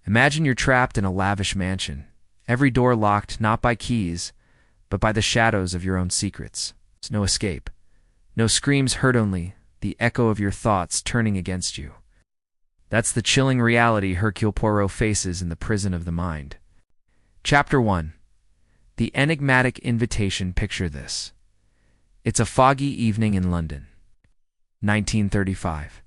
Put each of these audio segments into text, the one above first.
Imagine you're trapped in a lavish mansion, every door locked not by keys, but by the shadows of your own secrets. There's no escape. No screams heard, only the echo of your thoughts turning against you. That's the chilling reality Hercule Poirot faces in the prison of the mind. Chapter 1. The enigmatic invitation. Picture this. It's a foggy evening in London, 1935,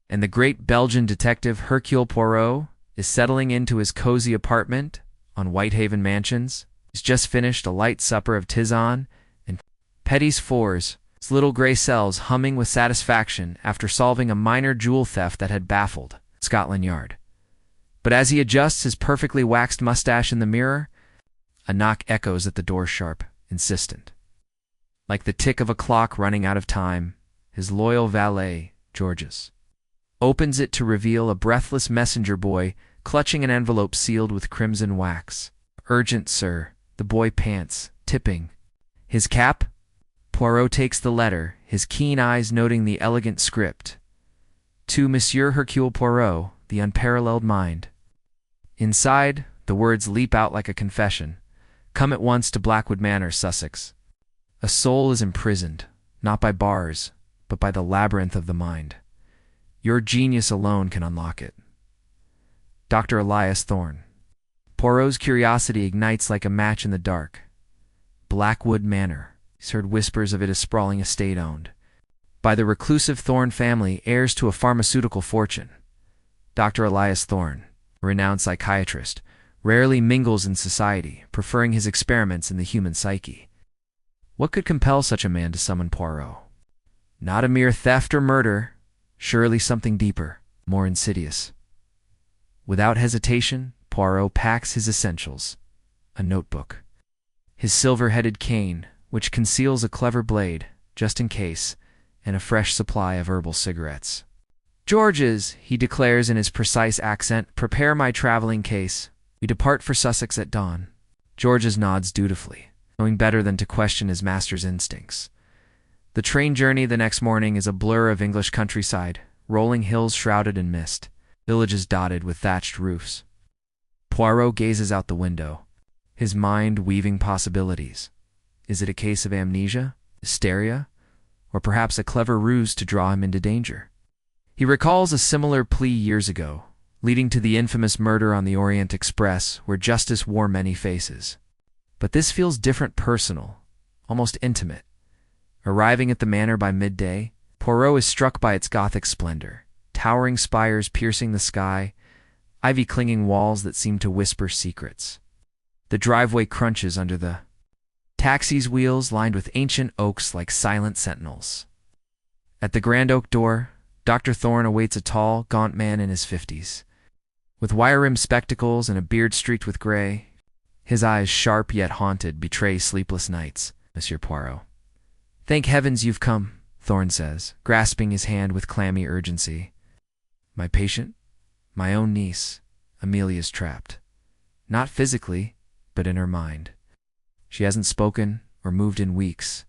and the great Belgian detective Hercule Poirot is settling into his cozy apartment on Whitehaven Mansions. He's just finished a light supper of tisane and petits fours, his little gray cells humming with satisfaction after solving a minor jewel theft that had baffled Scotland Yard. But as he adjusts his perfectly waxed mustache in the mirror, a knock echoes at the door, sharp, insistent. Like the tick of a clock running out of time, his loyal valet, Georges, opens it to reveal a breathless messenger boy clutching an envelope sealed with crimson wax. "Urgent, sir," the boy pants, tipping his cap. Poirot takes the letter, his keen eyes noting the elegant script. "To Monsieur Hercule Poirot, the unparalleled mind." Inside, the words leap out like a confession. "Come at once to Blackwood Manor, Sussex. A soul is imprisoned, not by bars, but by the labyrinth of the mind. Your genius alone can unlock it. Dr. Elias Thorne." Poirot's curiosity ignites like a match in the dark. Blackwood Manor. He's heard whispers of it as sprawling estate owned by the reclusive Thorne family, heirs to a pharmaceutical fortune. Dr. Elias Thorne, a renowned psychiatrist, rarely mingles in society, preferring his experiments in the human psyche. What could compel such a man to summon Poirot? Not a mere theft or murder, surely something deeper, more insidious. Without hesitation, Poirot packs his essentials: a notebook, his silver-headed cane, which conceals a clever blade, just in case, and a fresh supply of herbal cigarettes. "Georges," he declares in his precise accent, "prepare my traveling case. We depart for Sussex at dawn." Georges nods dutifully, knowing better than to question his master's instincts. The train journey the next morning is a blur of English countryside, rolling hills shrouded in mist, villages dotted with thatched roofs. Poirot gazes out the window, his mind weaving possibilities. Is it a case of amnesia, hysteria, or perhaps a clever ruse to draw him into danger? He recalls a similar plea years ago, leading to the infamous murder on the Orient Express, where justice wore many faces. But this feels different, personal, almost intimate. Arriving at the manor by midday, Poirot is struck by its Gothic splendor, towering spires piercing the sky, ivy-clinging walls that seem to whisper secrets. The driveway crunches under the taxi's wheels, lined with ancient oaks like silent sentinels. At the grand oak door, Dr. Thorne awaits a tall, gaunt man in his 50s. With wire-rimmed spectacles and a beard streaked with gray, his eyes, sharp yet haunted, betray sleepless nights. "Monsieur Poirot." "Thank heavens you've come," Thorne says, grasping his hand with clammy urgency. "My patient, my own niece, Amelia's trapped. Not physically, but in her mind. She hasn't spoken or moved in weeks,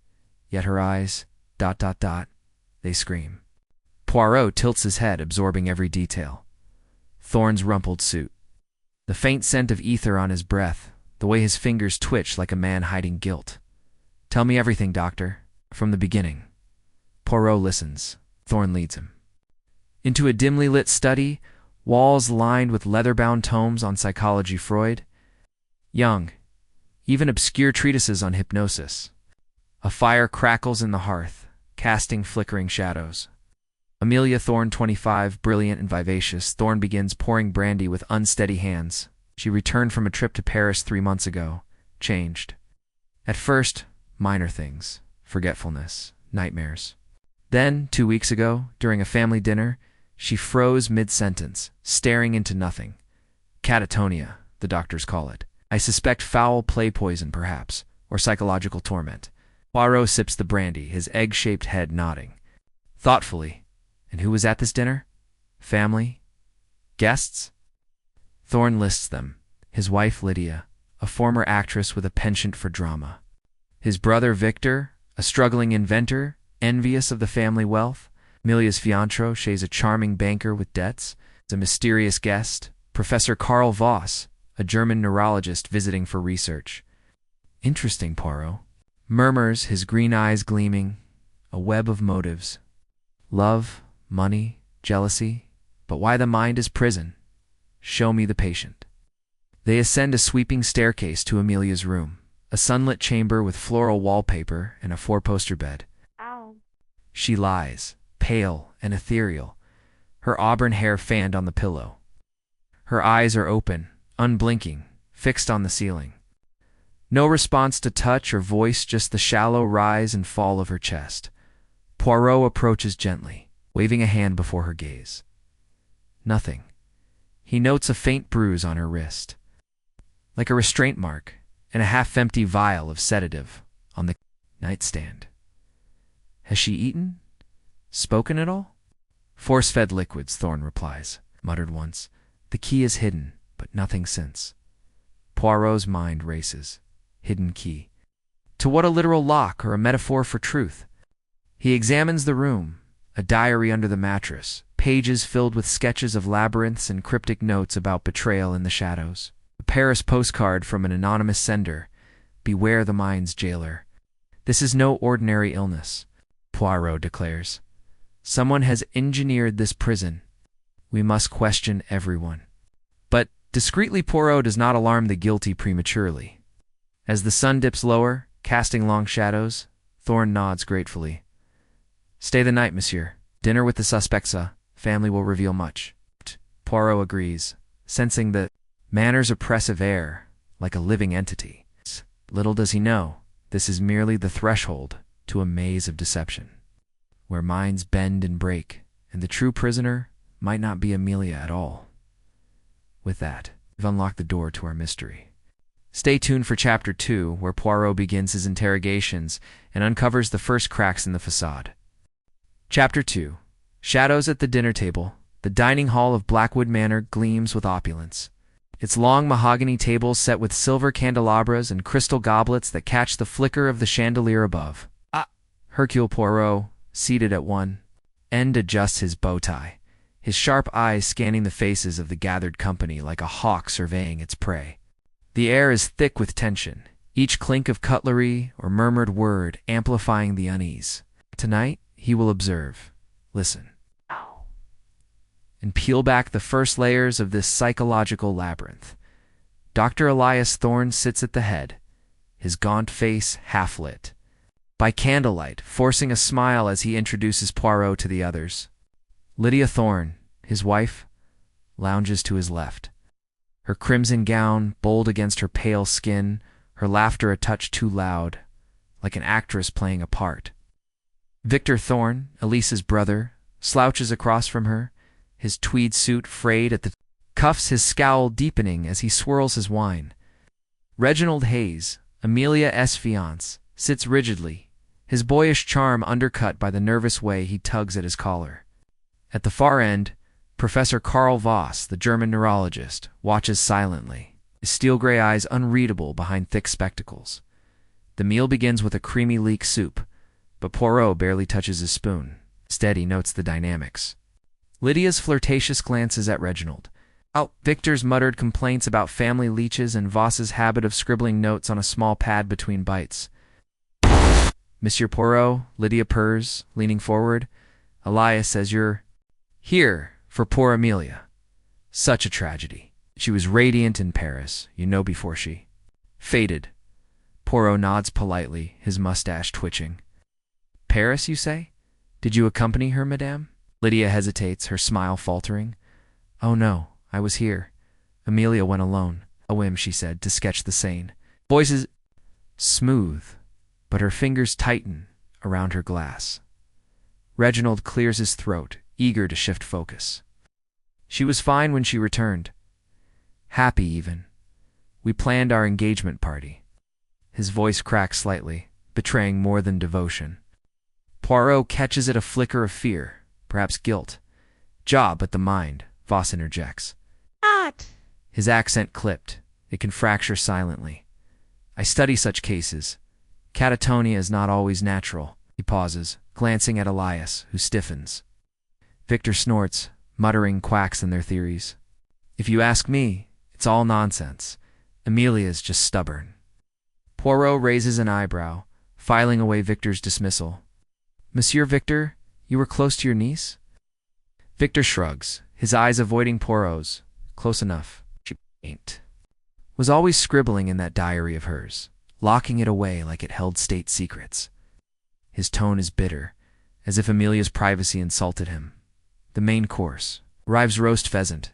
yet her eyes, ... they scream." Poirot tilts his head, absorbing every detail. Thorne's rumpled suit, the faint scent of ether on his breath, the way his fingers twitch like a man hiding guilt. "Tell me everything, doctor, from the beginning." Poirot listens. Thorne leads him into a dimly lit study, walls lined with leather-bound tomes on psychology, Freud, Jung, even obscure treatises on hypnosis. A fire crackles in the hearth, casting flickering shadows. Amelia Thorne, 25, brilliant and vivacious. Thorne begins pouring brandy with unsteady hands. She returned from a trip to Paris 3 months ago, changed. At first, minor things, forgetfulness, nightmares. Then, 2 weeks ago, during a family dinner, she froze mid-sentence, staring into nothing. Catatonia, the doctors call it. I suspect foul play poison, perhaps, or psychological torment. Poirot sips the brandy, his egg-shaped head nodding. Thoughtfully, "And who was at this dinner? Family? Guests?" Thorne lists them. His wife, Lydia, a former actress with a penchant for drama. His brother, Victor, a struggling inventor, envious of the family wealth. Amelia's fiancé, she's a charming banker with debts. A mysterious guest, Professor Karl Voss, a German neurologist visiting for research. Interesting, Poirot murmurs, his green eyes gleaming. A web of motives. Love, money, jealousy. But why the mind is prison? Show me the patient. They ascend a sweeping staircase to Amelia's room, a sunlit chamber with floral wallpaper and a four-poster bed. Ow. She lies, pale and ethereal, her auburn hair fanned on the pillow. Her eyes are open, unblinking, fixed on the ceiling. No response to touch or voice, just the shallow rise and fall of her chest. Poirot approaches gently, waving a hand before her gaze. Nothing. He notes a faint bruise on her wrist, like a restraint mark, and a half-empty vial of sedative on the nightstand. Has she eaten? Spoken at all? Force-fed liquids, Thorne replies, muttered once. The key is hidden, but nothing since. Poirot's mind races. Hidden key. To what a literal lock or a metaphor for truth? He examines the room, a diary under the mattress, pages filled with sketches of labyrinths and cryptic notes about betrayal in the shadows. A Paris postcard from an anonymous sender. Beware the mind's jailer. This is no ordinary illness, Poirot declares. Someone has engineered this prison. We must question everyone. But discreetly, Poirot does not alarm the guilty prematurely. As the sun dips lower, casting long shadows, Thorne nods gratefully. Stay the night, monsieur. Dinner with the suspects, family will reveal much. Poirot agrees, sensing the manner's oppressive air, like a living entity. Little does he know, this is merely the threshold to a maze of deception, where minds bend and break, and the true prisoner might not be Amelia at all. With that, we've unlocked the door to our mystery. Stay tuned for Chapter 2, where Poirot begins his interrogations and uncovers the first cracks in the facade. Chapter 2. Shadows at the dinner table. The dining hall of Blackwood Manor gleams with opulence. Its long mahogany tables set with silver candelabras and crystal goblets that catch the flicker of the chandelier above. Hercule Poirot, seated at one end, adjusts his bow tie, his sharp eyes scanning the faces of the gathered company like a hawk surveying its prey. The air is thick with tension, each clink of cutlery or murmured word amplifying the unease. Tonight, he will observe, listen, and peel back the first layers of this psychological labyrinth. Dr. Elias Thorne sits at the head, his gaunt face half-lit by candlelight, forcing a smile as he introduces Poirot to the others. Lydia Thorne, his wife, lounges to his left. Her crimson gown bold against her pale skin, her laughter a touch too loud, like an actress playing a part. Victor Thorne, Elisa's brother, slouches across from her, his tweed suit frayed at the cuffs, his scowl deepening as he swirls his wine. Reginald Hayes, Amelia's fiancé, sits rigidly, his boyish charm undercut by the nervous way he tugs at his collar. At the far end, Professor Karl Voss, the German neurologist, watches silently, his steel-gray eyes unreadable behind thick spectacles. The meal begins with a creamy leek soup, but Poirot barely touches his spoon. Instead, he notes the dynamics. Lydia's flirtatious glances at Reginald. Victor's muttered complaints about family leeches and Voss's habit of scribbling notes on a small pad between bites. Monsieur Poirot, Lydia purrs, leaning forward. Elias says you're here for poor Amelia. Such a tragedy. She was radiant in Paris, before she faded. Poirot nods politely, his mustache twitching. Paris, you say? Did you accompany her, madame? Lydia hesitates, her smile faltering. Oh no, I was here. Amelia went alone. A whim, she said, to sketch the scene. Voice is smooth, but her fingers tighten around her glass. Reginald clears his throat, eager to shift focus. She was fine when she returned. Happy, even. We planned our engagement party. His voice cracks slightly, betraying more than devotion. Poirot catches at a flicker of fear, perhaps guilt. Jaw, but the mind, Voss interjects. Not. His accent clipped. It can fracture silently. I study such cases. Catatonia is not always natural. He pauses, glancing at Elias, who stiffens. Victor snorts, muttering quacks in their theories. If you ask me, it's all nonsense. Amelia's just stubborn. Poirot raises an eyebrow, filing away Victor's dismissal. Monsieur Victor, you were close to your niece? Victor shrugs, his eyes avoiding Poirot's. Close enough. She ain't. Was always scribbling in that diary of hers, locking it away like it held state secrets. His tone is bitter, as if Amelia's privacy insulted him. The main course. Arrives roast pheasant,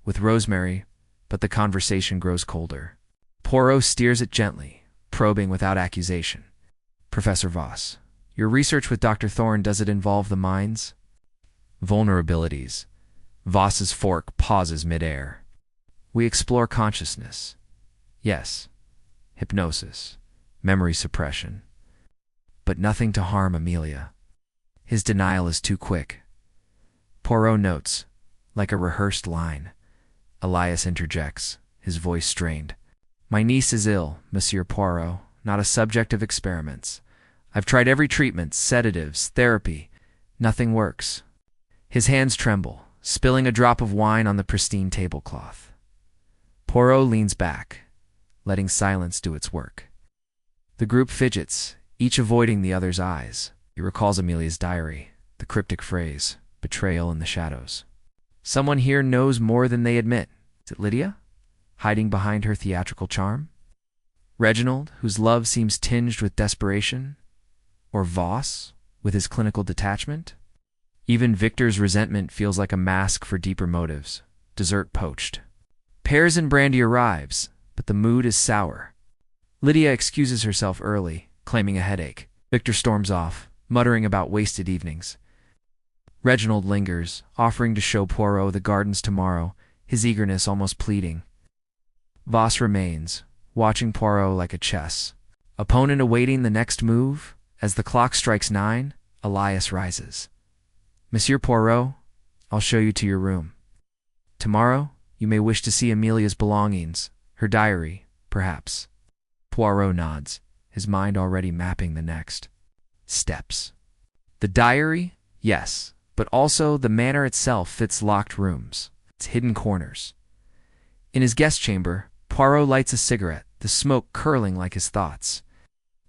with rosemary, but the conversation grows colder. Poirot steers it gently, probing without accusation. Professor Voss, your research with Dr. Thorne, does it involve the mind's vulnerabilities? Voss's fork pauses midair. We explore consciousness. Yes. Hypnosis. Memory suppression. But nothing to harm Amelia. His denial is too quick. Poirot notes, like a rehearsed line. Elias interjects, his voice strained. My niece is ill, Monsieur Poirot, not a subject of experiments. I've tried every treatment, sedatives, therapy. Nothing works. His hands tremble, spilling a drop of wine on the pristine tablecloth. Poirot leans back, letting silence do its work. The group fidgets, each avoiding the other's eyes. He recalls Amelia's diary, the cryptic phrase, betrayal in the shadows. Someone here knows more than they admit. Is it Lydia, hiding behind her theatrical charm? Reginald, whose love seems tinged with desperation? Or Voss, with his clinical detachment? Even Victor's resentment feels like a mask for deeper motives. Dessert poached. Pears and brandy arrives, but the mood is sour. Lydia excuses herself early, claiming a headache. Victor storms off, muttering about wasted evenings. Reginald lingers, offering to show Poirot the gardens tomorrow, his eagerness almost pleading. Voss remains, watching Poirot like a chess. Opponent awaiting the next move. As the clock strikes 9, Elias rises. Monsieur Poirot, I'll show you to your room. Tomorrow, you may wish to see Amelia's belongings, her diary, perhaps. Poirot nods, his mind already mapping the next steps. The diary? Yes, but also the manor itself fits locked rooms, its hidden corners. In his guest chamber, Poirot lights a cigarette, the smoke curling like his thoughts.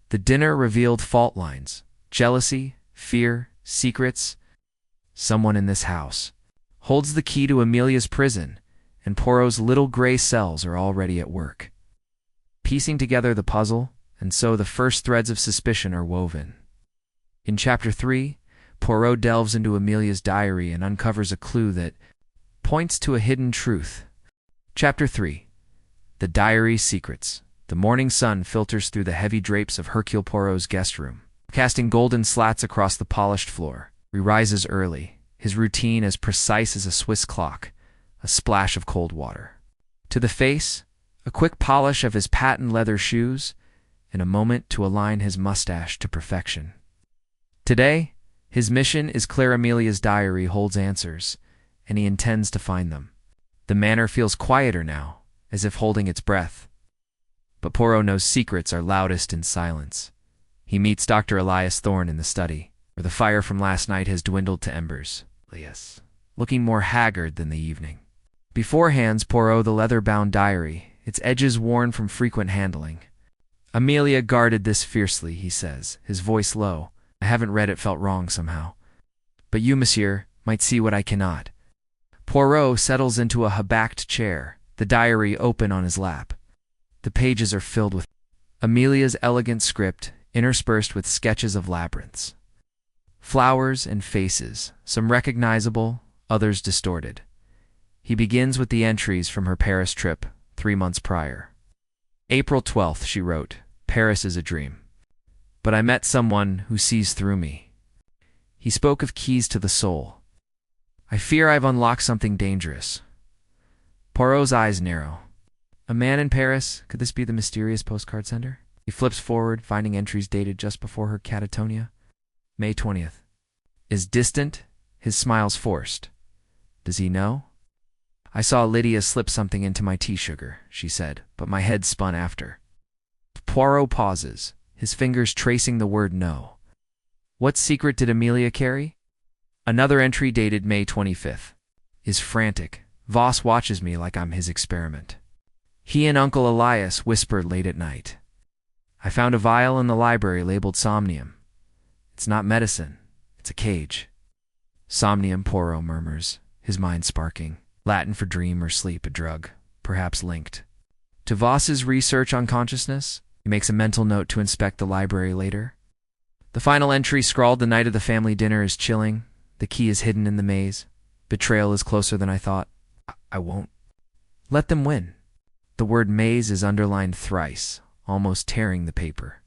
The dinner revealed fault lines, jealousy, fear, secrets. Someone in this house holds the key to Amelia's prison, and Poirot's little gray cells are already at work, piecing together the puzzle, and so the first threads of suspicion are woven. In Chapter 3, Poirot delves into Amelia's diary and uncovers a clue that points to a hidden truth. Chapter 3. The Diary's Secrets. The morning sun filters through the heavy drapes of Hercule Poirot's guest room, casting golden slats across the polished floor. He rises early, his routine as precise as a Swiss clock, a splash of cold water. To the face, a quick polish of his patent leather shoes, and a moment to align his mustache to perfection. Today, his mission is clear. Amelia's diary holds answers, and he intends to find them. The manor feels quieter now, as if holding its breath. But Poirot knows secrets are loudest in silence. He meets Dr. Elias Thorne in the study, where the fire from last night has dwindled to embers. Elias, looking more haggard than the evening. Before hands Poirot the leather-bound diary, its edges worn from frequent handling. Amelia guarded this fiercely, he says, his voice low. I haven't read it, felt wrong somehow. But you, monsieur, might see what I cannot. Poirot settles into a hubacked chair, the diary open on his lap. The pages are filled with Amelia's elegant script, interspersed with sketches of labyrinths. Flowers and faces, some recognizable, others distorted. He begins with the entries from her Paris trip, 3 months prior. April 12th, she wrote, Paris is a dream. But I met someone who sees through me. He spoke of keys to the soul. I fear I've unlocked something dangerous. Poirot's eyes narrow. A man in Paris? Could this be the mysterious postcard sender? He flips forward, finding entries dated just before her catatonia. May 20th. Is distant, his smiles forced. Does he know? I saw Lydia slip something into my tea sugar, she said, but my head spun after. Poirot pauses, his fingers tracing the word no. What secret did Amelia carry? Another entry dated May 25th. Is frantic, Voss watches me like I'm his experiment. He and Uncle Elias whispered late at night. I found a vial in the library labeled somnium. It's not medicine. It's a cage. Somnium, Poirot murmurs, his mind sparking. Latin for dream or sleep, a drug, perhaps linked. To Voss's research on consciousness, he makes a mental note to inspect the library later. The final entry scrawled the night of the family dinner is chilling. The key is hidden in the maze. Betrayal is closer than I thought. I won't. Let them win. The word maze is underlined thrice, almost tearing the paper.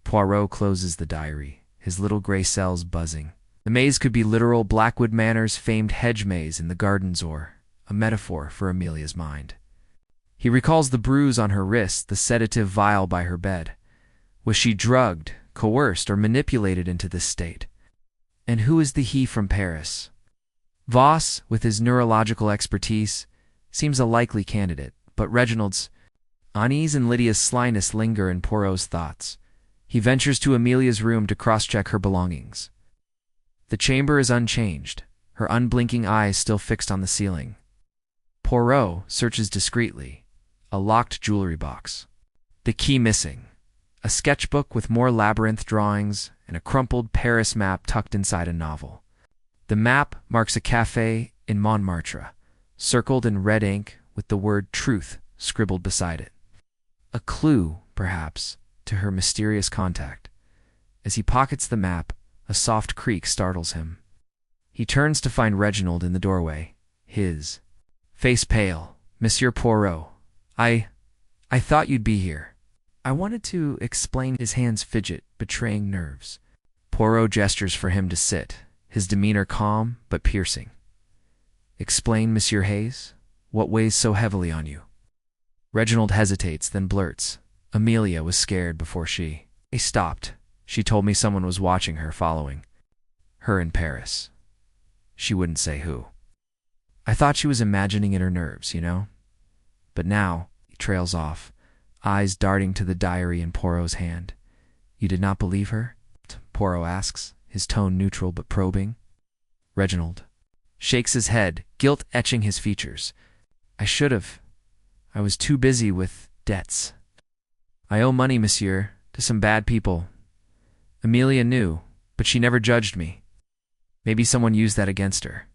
Poirot closes the diary, his little gray cells buzzing. The maze could be literal Blackwood Manor's famed hedge maze in the gardens or a metaphor for Amelia's mind. He recalls the bruise on her wrist, the sedative vial by her bed. Was she drugged, coerced, or manipulated into this state? And who is the he from Paris? Voss, with his neurological expertise, seems a likely candidate, but Reginald's unease and Lydia's slyness linger in Poirot's thoughts. He ventures to Amelia's room to cross-check her belongings. The chamber is unchanged, her unblinking eyes still fixed on the ceiling. Poirot searches discreetly. A locked jewelry box. The key missing. A sketchbook with more labyrinth drawings and a crumpled Paris map tucked inside a novel. The map marks a café in Montmartre, circled in red ink with the word truth scribbled beside it. A clue, perhaps, to her mysterious contact. As he pockets the map, a soft creak startles him. He turns to find Reginald in the doorway, his face pale. Monsieur Poirot, I thought you'd be here. I wanted to explain. His hands fidget, betraying nerves. Poirot gestures for him to sit, his demeanor calm but piercing. Explain, Monsieur Hayes? What weighs so heavily on you? Reginald hesitates, then blurts. Amelia was scared before she stopped. She told me someone was watching her, following her in Paris. She wouldn't say who. I thought she was imagining in her nerves, you know? But now, he trails off, eyes darting to the diary in Poirot's hand. You did not believe her? Poirot asks, his tone neutral but probing. Reginald shakes his head, guilt etching his features. I should have. I was too busy with debts. I owe money, monsieur, to some bad people. Amelia knew, but she never judged me. Maybe someone used that against her.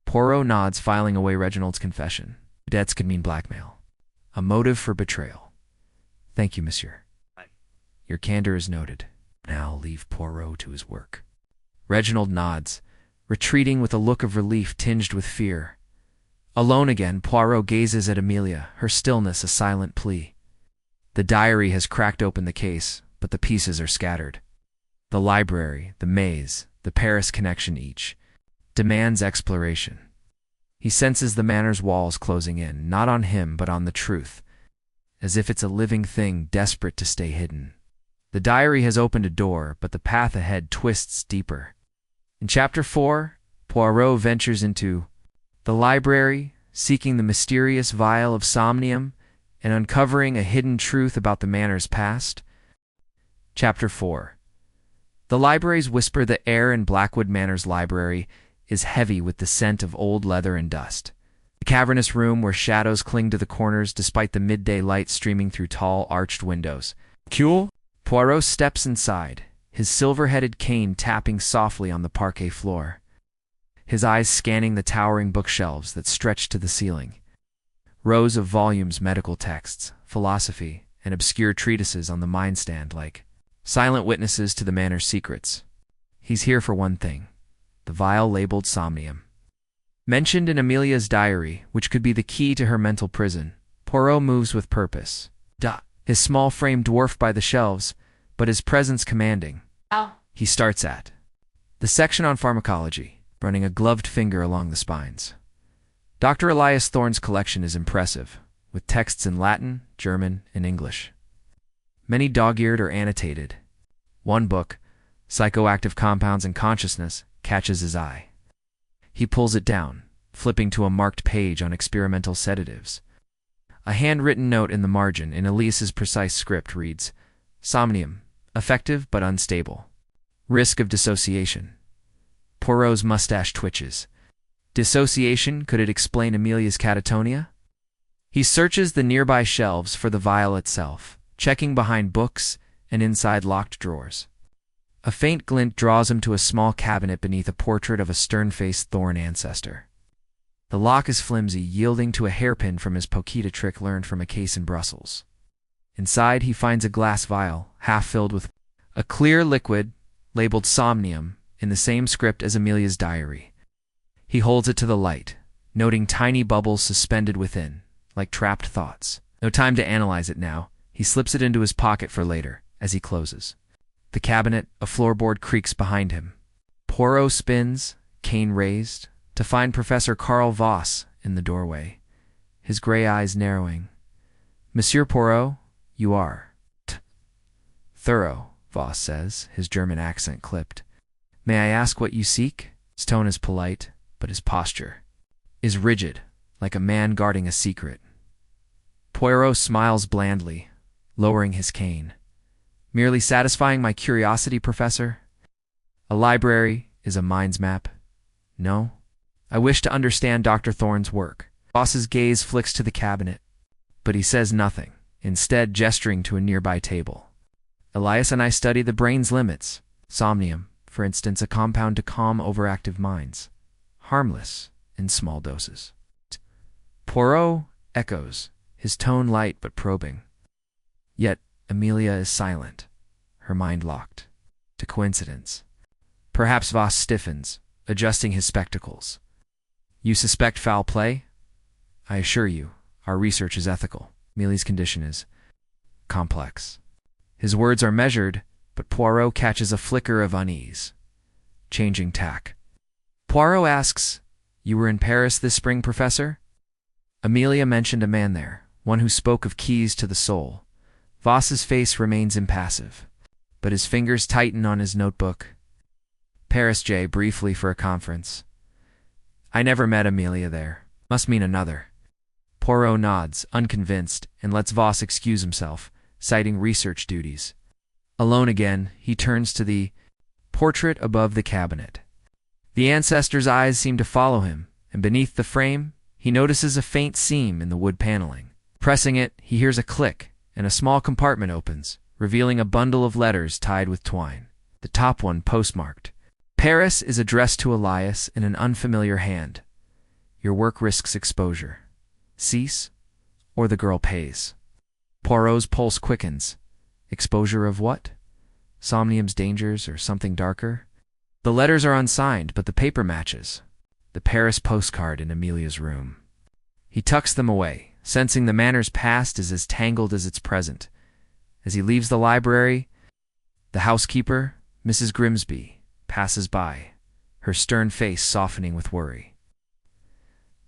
Poirot nods, filing away Reginald's confession. Debts could mean blackmail. A motive for betrayal. Thank you, monsieur. Your candor is noted. Now leave Poirot to his work. Reginald nods, retreating with a look of relief tinged with fear. Alone again, Poirot gazes at Amelia, her stillness a silent plea. The diary has cracked open the case, but the pieces are scattered. The library, the maze, the Paris connection each demands exploration. He senses the manor's walls closing in, not on him but on the truth, as if it's a living thing desperate to stay hidden. The diary has opened a door, but the path ahead twists deeper. In Chapter 4, Poirot ventures into the library, seeking the mysterious vial of somnium and uncovering a hidden truth about the manor's past. Chapter 4. The libraries whisper. The air in Blackwood Manor's library is heavy with the scent of old leather and dust. The cavernous room where shadows cling to the corners despite the midday light streaming through tall, arched windows. Hercule Poirot steps inside, his silver-headed cane tapping softly on the parquet floor, his eyes scanning the towering bookshelves that stretch to the ceiling. Rows of volumes, medical texts, philosophy, and obscure treatises on the mind stand like silent witnesses to the manor's secrets. He's here for one thing. The vial labeled somnium. Mentioned in Amelia's diary, which could be the key to her mental prison, Poirot moves with purpose. His small frame dwarfed by the shelves, but his presence commanding. He starts at the section on pharmacology, running a gloved finger along the spines. Dr. Elias Thorne's collection is impressive, with texts in Latin, German, and English. Many dog-eared or annotated. One book, Psychoactive Compounds and Consciousness, catches his eye. He pulls it down, flipping to a marked page on experimental sedatives. A handwritten note in the margin in Elias's precise script reads, Somnium, effective but unstable. Risk of dissociation. Poirot's mustache twitches. Dissociation, could it explain Amelia's catatonia? He searches the nearby shelves for the vial itself, checking behind books and inside locked drawers. A faint glint draws him to a small cabinet beneath a portrait of a stern-faced Thorn ancestor. The lock is flimsy, yielding to a hairpin from his Pokita trick learned from a case in Brussels. Inside, he finds a glass vial, half filled with a clear liquid labeled somnium in the same script as Amelia's diary. He holds it to the light, noting tiny bubbles suspended within, like trapped thoughts. No time to analyze it now. He slips it into his pocket for later, as he closes. The cabinet, a floorboard, creaks behind him. Poirot spins, cane raised, to find Professor Karl Voss in the doorway, his gray eyes narrowing. "Monsieur Poirot, you are thorough," Voss says, his German accent clipped. "May I ask what you seek?" His tone is polite, but his posture is rigid, like a man guarding a secret. Poirot smiles blandly, lowering his cane. "Merely satisfying my curiosity, Professor? A library is a mind's map. No? I wish to understand Dr. Thorne's work." Voss's gaze flicks to the cabinet, but he says nothing, instead gesturing to a nearby table. "Elias and I study the brain's limits. Somnium, for instance, a compound to calm overactive minds. Harmless in small doses." Poirot echoes, his tone light but probing. Yet Amelia is silent, her mind locked. To coincidence. Perhaps Voss stiffens, adjusting his spectacles. "You suspect foul play? I assure you, our research is ethical. Amelia's condition is complex." His words are measured, but Poirot catches a flicker of unease. Changing tack. Poirot asks, "You were in Paris this spring, Professor?" Amelia mentioned a man there, one who spoke of keys to the soul. Voss's face remains impassive, but his fingers tighten on his notebook. "Paris, J, briefly for a conference. I never met Amelia there. Must mean another." Poirot nods, unconvinced, and lets Voss excuse himself, citing research duties. Alone again, he turns to the portrait above the cabinet. The ancestor's eyes seem to follow him, and beneath the frame, he notices a faint seam in the wood paneling. Pressing it, he hears a click, and a small compartment opens, revealing a bundle of letters tied with twine. The top one postmarked. "Paris" is addressed to Elias in an unfamiliar hand. "Your work risks exposure. Cease, or the girl pays." Poirot's pulse quickens. Exposure of what? Somnium's dangers or something darker? The letters are unsigned, but the paper matches. The Paris postcard in Amelia's room. He tucks them away, sensing the manor's past is as tangled as its present. As he leaves the library, the housekeeper, Mrs. Grimsby, passes by, her stern face softening with worry.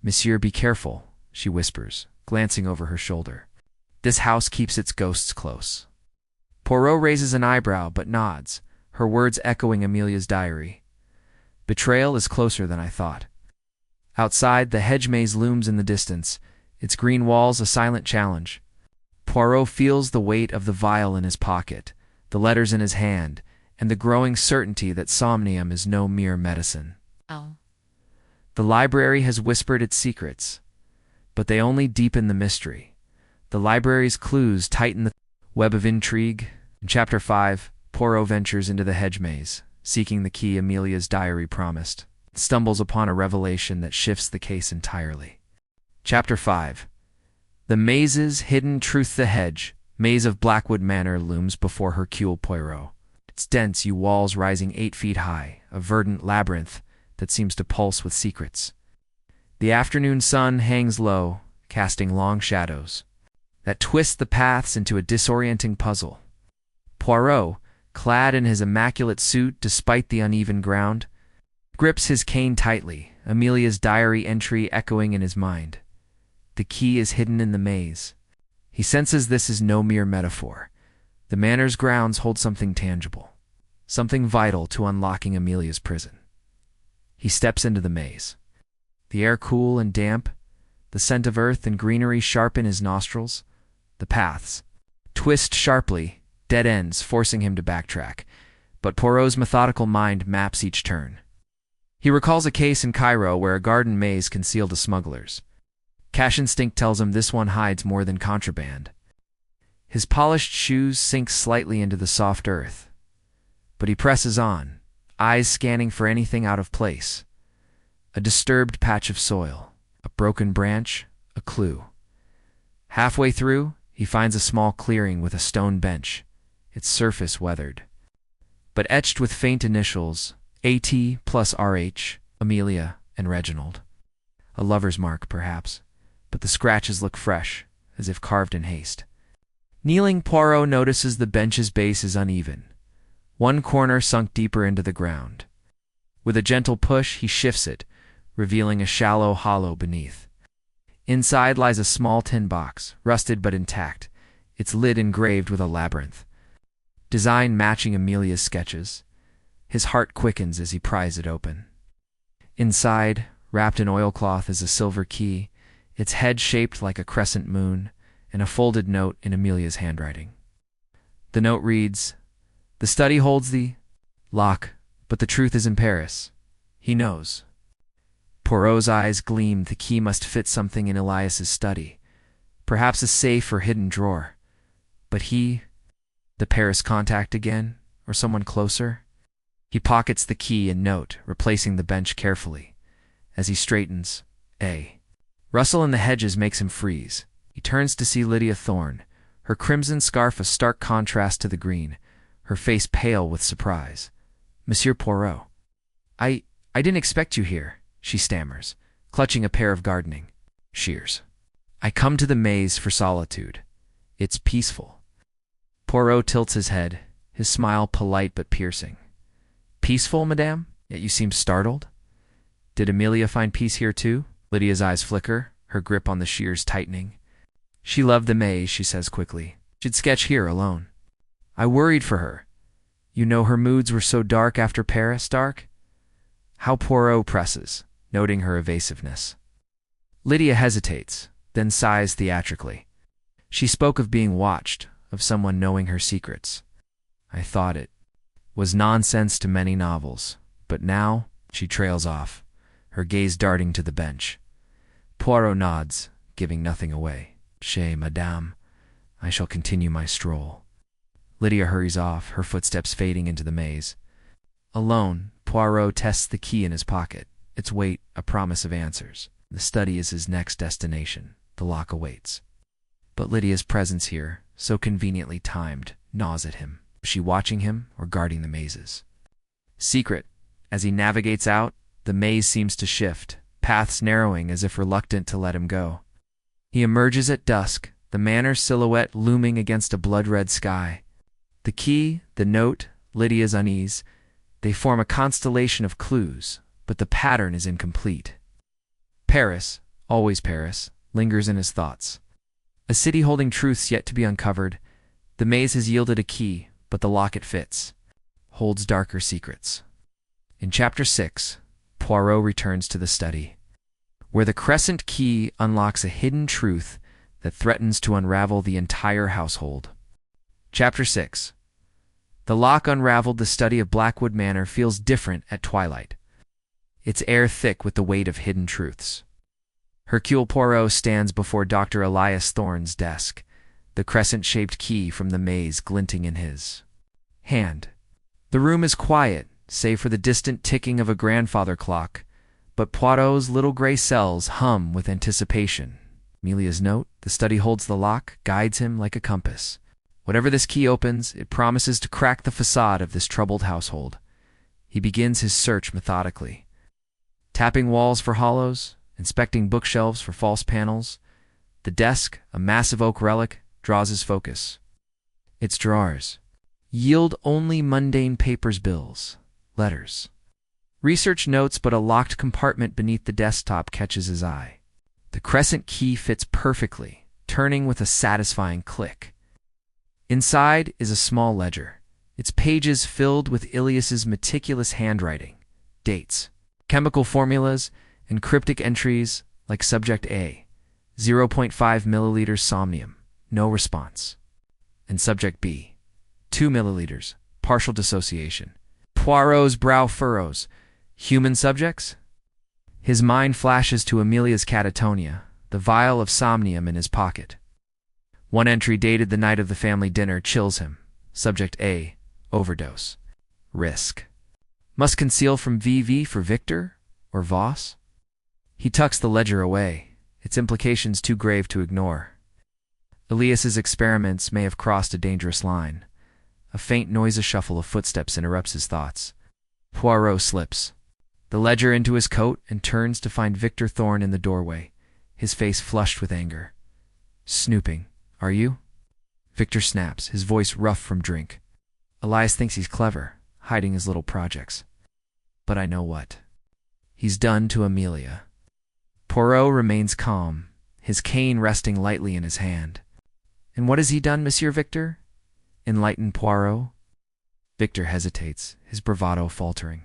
"Monsieur, be careful," she whispers, glancing over her shoulder. "This house keeps its ghosts close." Poirot raises an eyebrow but nods, her words echoing Amelia's diary. "Betrayal is closer than I thought." Outside, the hedge maze looms in the distance, its green walls a silent challenge. Poirot feels the weight of the vial in his pocket, the letters in his hand, and the growing certainty that somnium is no mere medicine. Oh. The library has whispered its secrets, but they only deepen the mystery. The library's clues tighten the web of intrigue. In Chapter 5, Poirot ventures into the hedge maze, seeking the key Amelia's diary promised. Stumbles upon a revelation that shifts the case entirely. Chapter 5. The maze's hidden truth. The hedge maze of Blackwood Manor looms before Hercule Poirot. Its dense yew walls rising 8 feet high, a verdant labyrinth that seems to pulse with secrets. The afternoon sun hangs low, casting long shadows that twist the paths into a disorienting puzzle. Poirot, clad in his immaculate suit despite the uneven ground, grips his cane tightly, Amelia's diary entry echoing in his mind. The key is hidden in the maze. He senses this is no mere metaphor. The manor's grounds hold something tangible, something vital to unlocking Amelia's prison. He steps into the maze. The air cool and damp, the scent of earth and greenery sharp in his nostrils. The paths twist sharply, dead ends forcing him to backtrack, but Poirot's methodical mind maps each turn. He recalls a case in Cairo where a garden maze concealed the smugglers. Cash instinct tells him this one hides more than contraband. His polished shoes sink slightly into the soft earth. But he presses on, eyes scanning for anything out of place. A disturbed patch of soil, a broken branch, a clue. Halfway through, he finds a small clearing with a stone bench, its surface weathered. But etched with faint initials, A.T. plus R.H., Amelia, and Reginald. A lover's mark, perhaps, but the scratches look fresh, as if carved in haste. Kneeling, Poirot notices the bench's base is uneven. One corner sunk deeper into the ground. With a gentle push, he shifts it, revealing a shallow hollow beneath. Inside lies a small tin box, rusted but intact, its lid engraved with a labyrinth. Design matching Amelia's sketches. His heart quickens as he pries it open. Inside, wrapped in oilcloth, is a silver key, its head shaped like a crescent moon, and a folded note in Amelia's handwriting. The note reads, "The study holds the lock, but the truth is in Paris." He knows. Poirot's eyes gleam. The key must fit something in Elias's study, perhaps a safe or hidden drawer. But he, the Paris contact again, or someone closer? He pockets the key and note, replacing the bench carefully. As he straightens, a rustle in the hedges makes him freeze. He turns to see Lydia Thorne, her crimson scarf a stark contrast to the green, her face pale with surprise. "Monsieur Poirot, I didn't expect you here," she stammers, clutching a pair of gardening shears. "I come to the maze for solitude. It's peaceful." Poirot tilts his head, his smile polite but piercing. "Peaceful, madame? Yet you seem startled? Did Amelia find peace here too?" Lydia's eyes flicker, her grip on the shears tightening. "She loved the maze," she says quickly. "She'd sketch here alone. I worried for her. You know her moods were so dark after Paris, dark?" How Poirot presses, noting her evasiveness. Lydia hesitates, then sighs theatrically. She spoke of being watched, of someone knowing her secrets. "I thought it was nonsense to many novels, but now," she trails off, her gaze darting to the bench. Poirot nods, giving nothing away. "Chez madame, I shall continue my stroll." Lydia hurries off, her footsteps fading into the maze. Alone, Poirot tests the key in his pocket, its weight a promise of answers. The study is his next destination. The lock awaits. But Lydia's presence here, so conveniently timed, gnaws at him. Is she watching him or guarding the mazes? Secret, as he navigates out, the maze seems to shift, paths narrowing as if reluctant to let him go. He emerges at dusk, the manor's silhouette looming against a blood-red sky. The key, the note, Lydia's unease, they form a constellation of clues, but the pattern is incomplete. Paris, always Paris, lingers in his thoughts. A city holding truths yet to be uncovered. The maze has yielded a key, but the lock it fits holds darker secrets. In Chapter 6, Poirot returns to the study, where the crescent key unlocks a hidden truth that threatens to unravel the entire household. Chapter 6. The lock unraveled. The study of Blackwood Manor feels different at twilight, its air thick with the weight of hidden truths. Hercule Poirot stands before Dr. Elias Thorne's desk, the crescent-shaped key from the maze glinting in his hand. The room is quiet, save for the distant ticking of a grandfather clock, but Poirot's little gray cells hum with anticipation. Amelia's note, the study holds the lock, guides him like a compass. Whatever this key opens, it promises to crack the facade of this troubled household. He begins his search methodically, tapping walls for hollows, inspecting bookshelves for false panels. The desk, a massive oak relic, draws his focus. Its drawers yield only mundane papers, bills, letters, research notes, but a locked compartment beneath the desktop catches his eye. The crescent key fits perfectly, turning with a satisfying click. Inside is a small ledger, its pages filled with Ilias's meticulous handwriting, dates, chemical formulas, and cryptic entries like Subject A, 0.5 milliliters somnium, no response, and Subject B, 2 milliliters, partial dissociation. Poirot's brow furrows, Human subjects? His mind flashes to Amelia's catatonia, the vial of somnium in his pocket. One entry dated the night of the family dinner chills him. Subject A, overdose. Risk. Must conceal from VV for Victor or Voss? He tucks the ledger away, its implications too grave to ignore. Elias's experiments may have crossed a dangerous line. A faint noisy shuffle of footsteps interrupts his thoughts. Poirot slips the ledger into his coat and turns to find Victor Thorne in the doorway, his face flushed with anger. Snooping, are you? Victor snaps, his voice rough from drink. Elias thinks he's clever, hiding his little projects. But I know what he's done to Amelia. Poirot remains calm, his cane resting lightly in his hand. And what has he done, Monsieur Victor? Enlightened Poirot. Victor hesitates, his bravado faltering.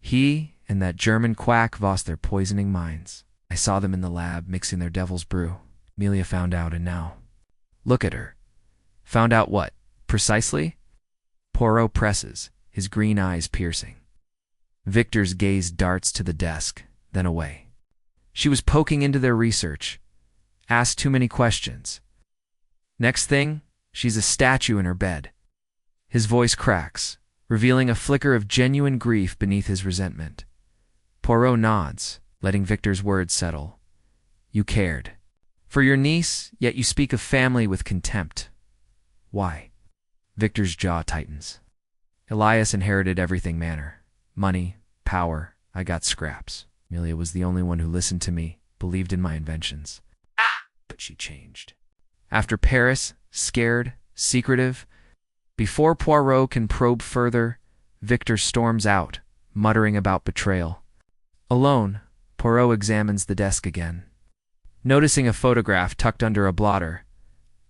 He and that German quack Voss, they're poisoning minds. I saw them in the lab mixing their devil's brew. Amelia found out, and now. Look at her. Found out what, precisely? Poirot presses, his green eyes piercing. Victor's gaze darts to the desk, then away. She was poking into their research. Asked too many questions. Next thing, she's a statue in her bed. His voice cracks, revealing a flicker of genuine grief beneath his resentment. Poirot nods, letting Victor's words settle. You cared for your niece, yet you speak of family with contempt. Why? Victor's jaw tightens. Elias inherited everything manner. Money, power, I got scraps. Amelia was the only one who listened to me, believed in my inventions. But she changed. After Paris, scared, secretive, before Poirot can probe further, Victor storms out, muttering about betrayal. Alone, Poirot examines the desk again. Noticing a photograph tucked under a blotter,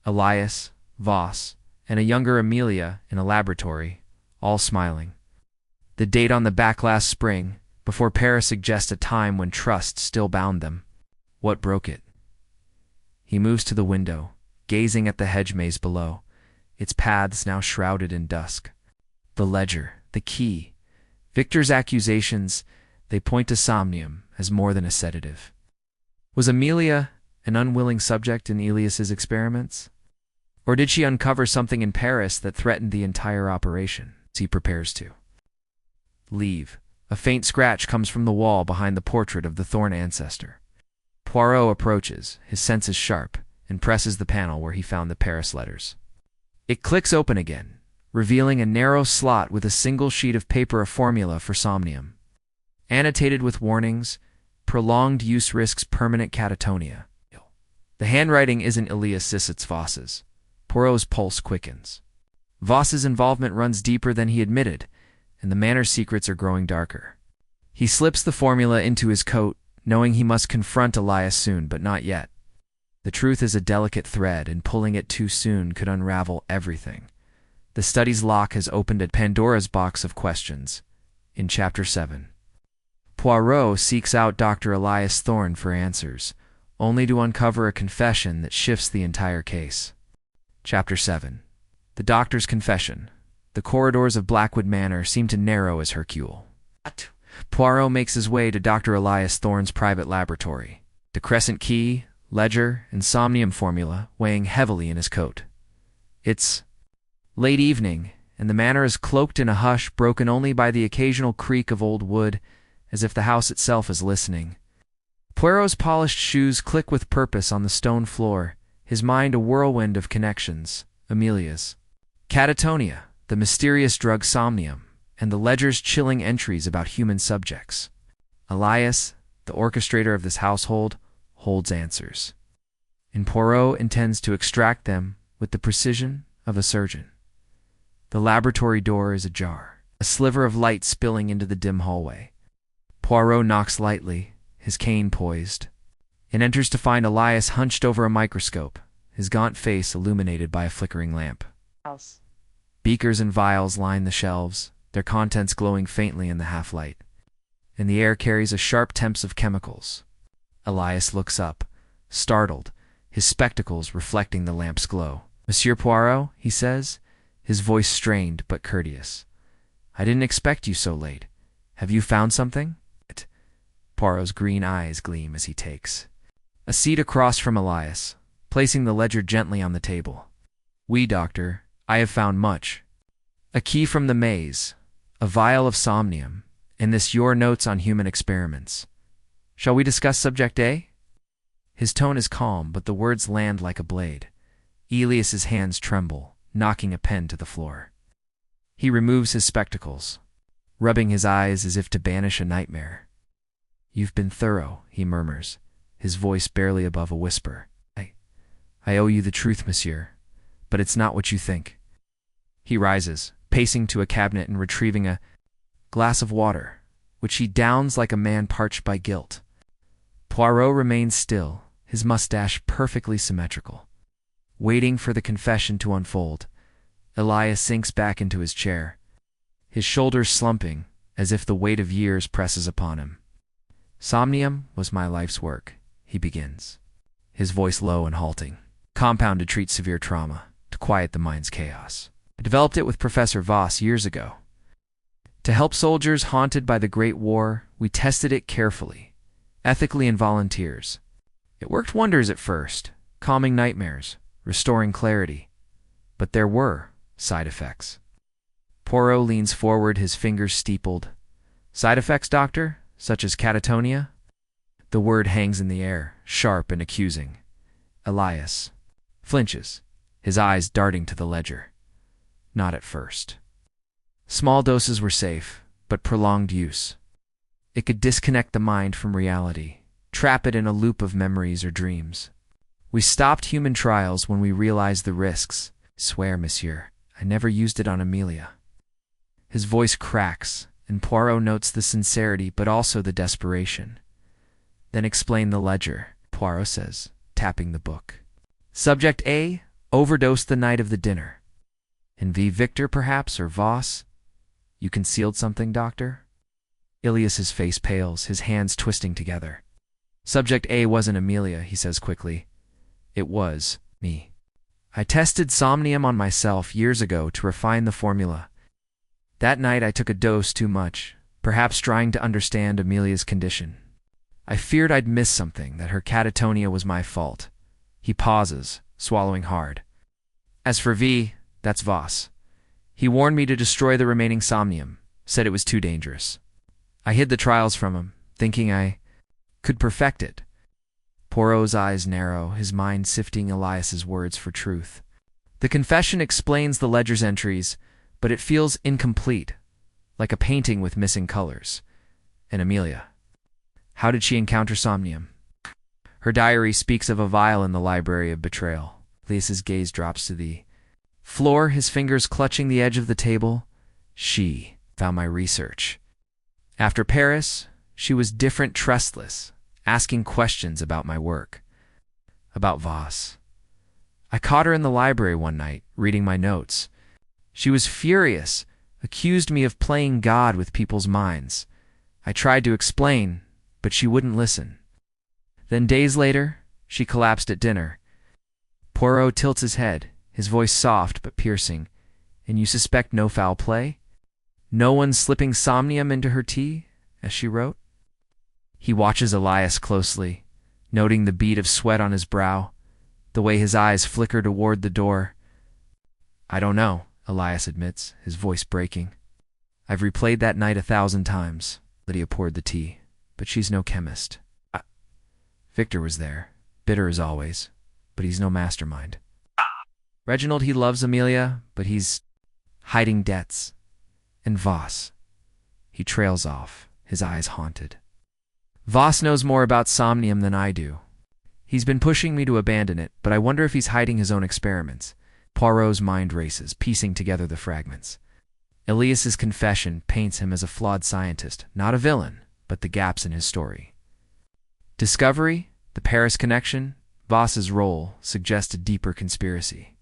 Elias, Voss, and a younger Amelia in a laboratory, all smiling. The date on the back last spring, before Paris suggests a time when trust still bound them. What broke it? He moves to the window, gazing at the hedge maze below, its paths now shrouded in dusk. The ledger, the key. Victor's accusations, they point to somnium as more than a sedative. Was Amelia an unwilling subject in Elias's experiments? Or did she uncover something in Paris that threatened the entire operation, as he prepares to leave? A faint scratch comes from the wall behind the portrait of the Thorne ancestor. Poirot approaches, his senses sharp, and presses the panel where he found the Paris letters. It clicks open again, revealing a narrow slot with a single sheet of paper, a formula for somnium. Annotated with warnings, prolonged use risks permanent catatonia. The handwriting isn't Elias Sissot's Voss's. Poirot's pulse quickens. Voss's involvement runs deeper than he admitted, and the manor's secrets are growing darker. He slips the formula into his coat, knowing he must confront Elias soon, but not yet. The truth is a delicate thread, and pulling it too soon could unravel everything. The study's lock has opened a Pandora's box of questions. In Chapter 7. Poirot seeks out Dr. Elias Thorne for answers, only to uncover a confession that shifts the entire case. Chapter 7. The doctor's confession. The corridors of Blackwood Manor seem to narrow as Hercule. Poirot makes his way to Dr. Elias Thorne's private laboratory, the crescent key, ledger, and somnium formula weighing heavily in his coat. It's late evening, and the manor is cloaked in a hush broken only by the occasional creak of old wood, as if the house itself is listening. Poirot's polished shoes click with purpose on the stone floor, his mind a whirlwind of connections. Amelia's catatonia, the mysterious drug somnium, and the ledger's chilling entries about human subjects. Elias, the orchestrator of this household, holds answers. And Poirot intends to extract them with the precision of a surgeon. The laboratory door is ajar, a sliver of light spilling into the dim hallway. Poirot knocks lightly, his cane poised, and enters to find Elias hunched over a microscope, his gaunt face illuminated by a flickering lamp. Beakers and vials line the shelves, their contents glowing faintly in the half-light, and the air carries a sharp tempest of chemicals. Elias looks up, startled, his spectacles reflecting the lamp's glow. "Monsieur Poirot," he says, his voice strained but courteous. "I didn't expect you so late. Have you found something? Poirot's green eyes gleam as he takes a seat across from Elias, placing the ledger gently on the table. Oui, doctor, I have found much. A key from the maze, a vial of somnium, and this your notes on human experiments. Shall we discuss subject A? His tone is calm, but the words land like a blade. Elias's hands tremble, knocking a pen to the floor. He removes his spectacles, rubbing his eyes as if to banish a nightmare. You've been thorough, he murmurs, his voice barely above a whisper. I owe you the truth, monsieur, but it's not what you think. He rises, pacing to a cabinet and retrieving a glass of water, which he downs like a man parched by guilt. Poirot remains still, his mustache perfectly symmetrical. Waiting for the confession to unfold, Elias sinks back into his chair, his shoulders slumping as if the weight of years presses upon him. Somnium was my life's work, he begins, his voice low and halting. Compound to treat severe trauma, to quiet the mind's chaos. I developed it with Professor Voss years ago. To help soldiers haunted by the Great War, we tested it carefully, ethically in volunteers. It worked wonders at first, calming nightmares, restoring clarity. But there were side effects. Poirot leans forward, his fingers steepled. Side effects, doctor? Such as catatonia? The word hangs in the air, sharp and accusing. Elias flinches, his eyes darting to the ledger. Not at first. Small doses were safe, but prolonged use. It could disconnect the mind from reality, trap it in a loop of memories or dreams. We stopped human trials when we realized the risks. Swear, monsieur, I never used it on Amelia. His voice cracks, and Poirot notes the sincerity but also the desperation. Then explain the ledger, Poirot says, tapping the book. Subject A overdosed the night of the dinner. And V. Victor, perhaps, or Voss? You concealed something, doctor? Ilias's face pales, his hands twisting together. Subject A wasn't Amelia, he says quickly. It was me. I tested somnium on myself years ago to refine the formula. That night I took a dose too much, perhaps trying to understand Amelia's condition. I feared I'd miss something, that her catatonia was my fault. He pauses, swallowing hard. As for V, that's Voss. He warned me to destroy the remaining somnium, said it was too dangerous. I hid the trials from him, thinking I could perfect it. Poirot's eyes narrow, his mind sifting Elias's words for truth. The confession explains the ledger's entries, but it feels incomplete, like a painting with missing colors. And Amelia, how did she encounter somnium? Her diary speaks of a vial in the library of betrayal. Elias's gaze drops to the floor, his fingers clutching the edge of the table. She found my research. After Paris, she was different, trustless, asking questions about my work, about Voss. I caught her in the library one night, reading my notes. She was furious, accused me of playing God with people's minds. I tried to explain, but she wouldn't listen. Then days later, she collapsed at dinner. Poirot tilts his head, his voice soft but piercing. And you suspect no foul play? No one slipping somnium into her tea, as she wrote? He watches Elias closely, noting the bead of sweat on his brow, the way his eyes flicker toward the door. I don't know, Elias admits, his voice breaking. I've replayed that night 1,000 times. Lydia poured the tea, but she's no chemist. Victor was there, bitter as always, but he's no mastermind. Reginald, he loves Amelia, but he's hiding debts. And Voss. He trails off, his eyes haunted. Voss knows more about somnium than I do. He's been pushing me to abandon it, but I wonder if he's hiding his own experiments. Poirot's mind races, piecing together the fragments. Elias's confession paints him as a flawed scientist, not a villain, but the gaps in his story. Discovery, the Paris connection, Voss's role suggest a deeper conspiracy.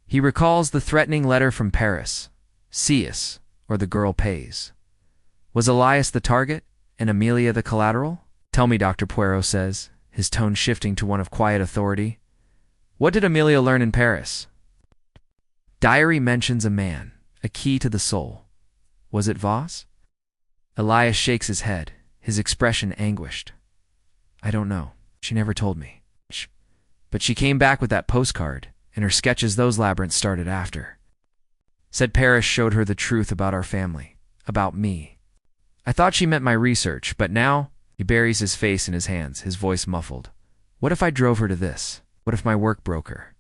He recalls the threatening letter from Paris. See us, or the girl pays. Was Elias the target, and Amelia the collateral? Tell me, Dr. Poirot says, his tone shifting to one of quiet authority. What did Amelia learn in Paris? Diary mentions a man, a key to the soul. Was it Voss? Elias shakes his head, his expression anguished. I don't know. She never told me. But she came back with that postcard, and her sketches those labyrinths started after. Said Paris showed her the truth about our family, about me. I thought she meant my research, but now he buries his face in his hands, his voice muffled. What if I drove her to this? What if my work broke her?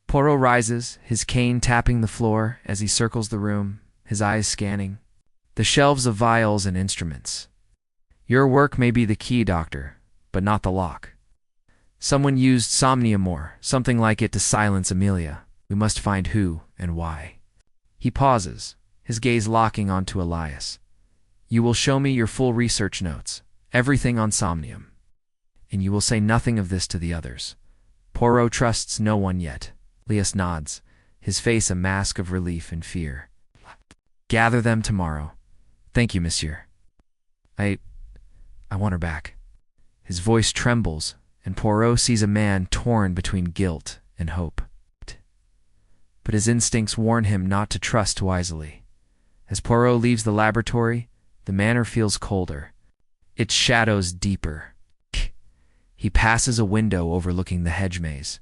Poirot rises, his cane tapping the floor as he circles the room, his eyes scanning the shelves of vials and instruments. Your work may be the key, doctor, but not the lock. Someone used somnium or something like it to silence Amelia. We must find who and why. He pauses, his gaze locking onto Elias. You will show me your full research notes, everything on somnium. And you will say nothing of this to the others. Poirot trusts no one yet. Elias nods, his face a mask of relief and fear. Gather them tomorrow. Thank you, monsieur. I want her back. His voice trembles, and Poirot sees a man torn between guilt and hope. But his instincts warn him not to trust wisely. As Poirot leaves the laboratory, the manor feels colder, its shadows deeper. He passes a window overlooking the hedge maze,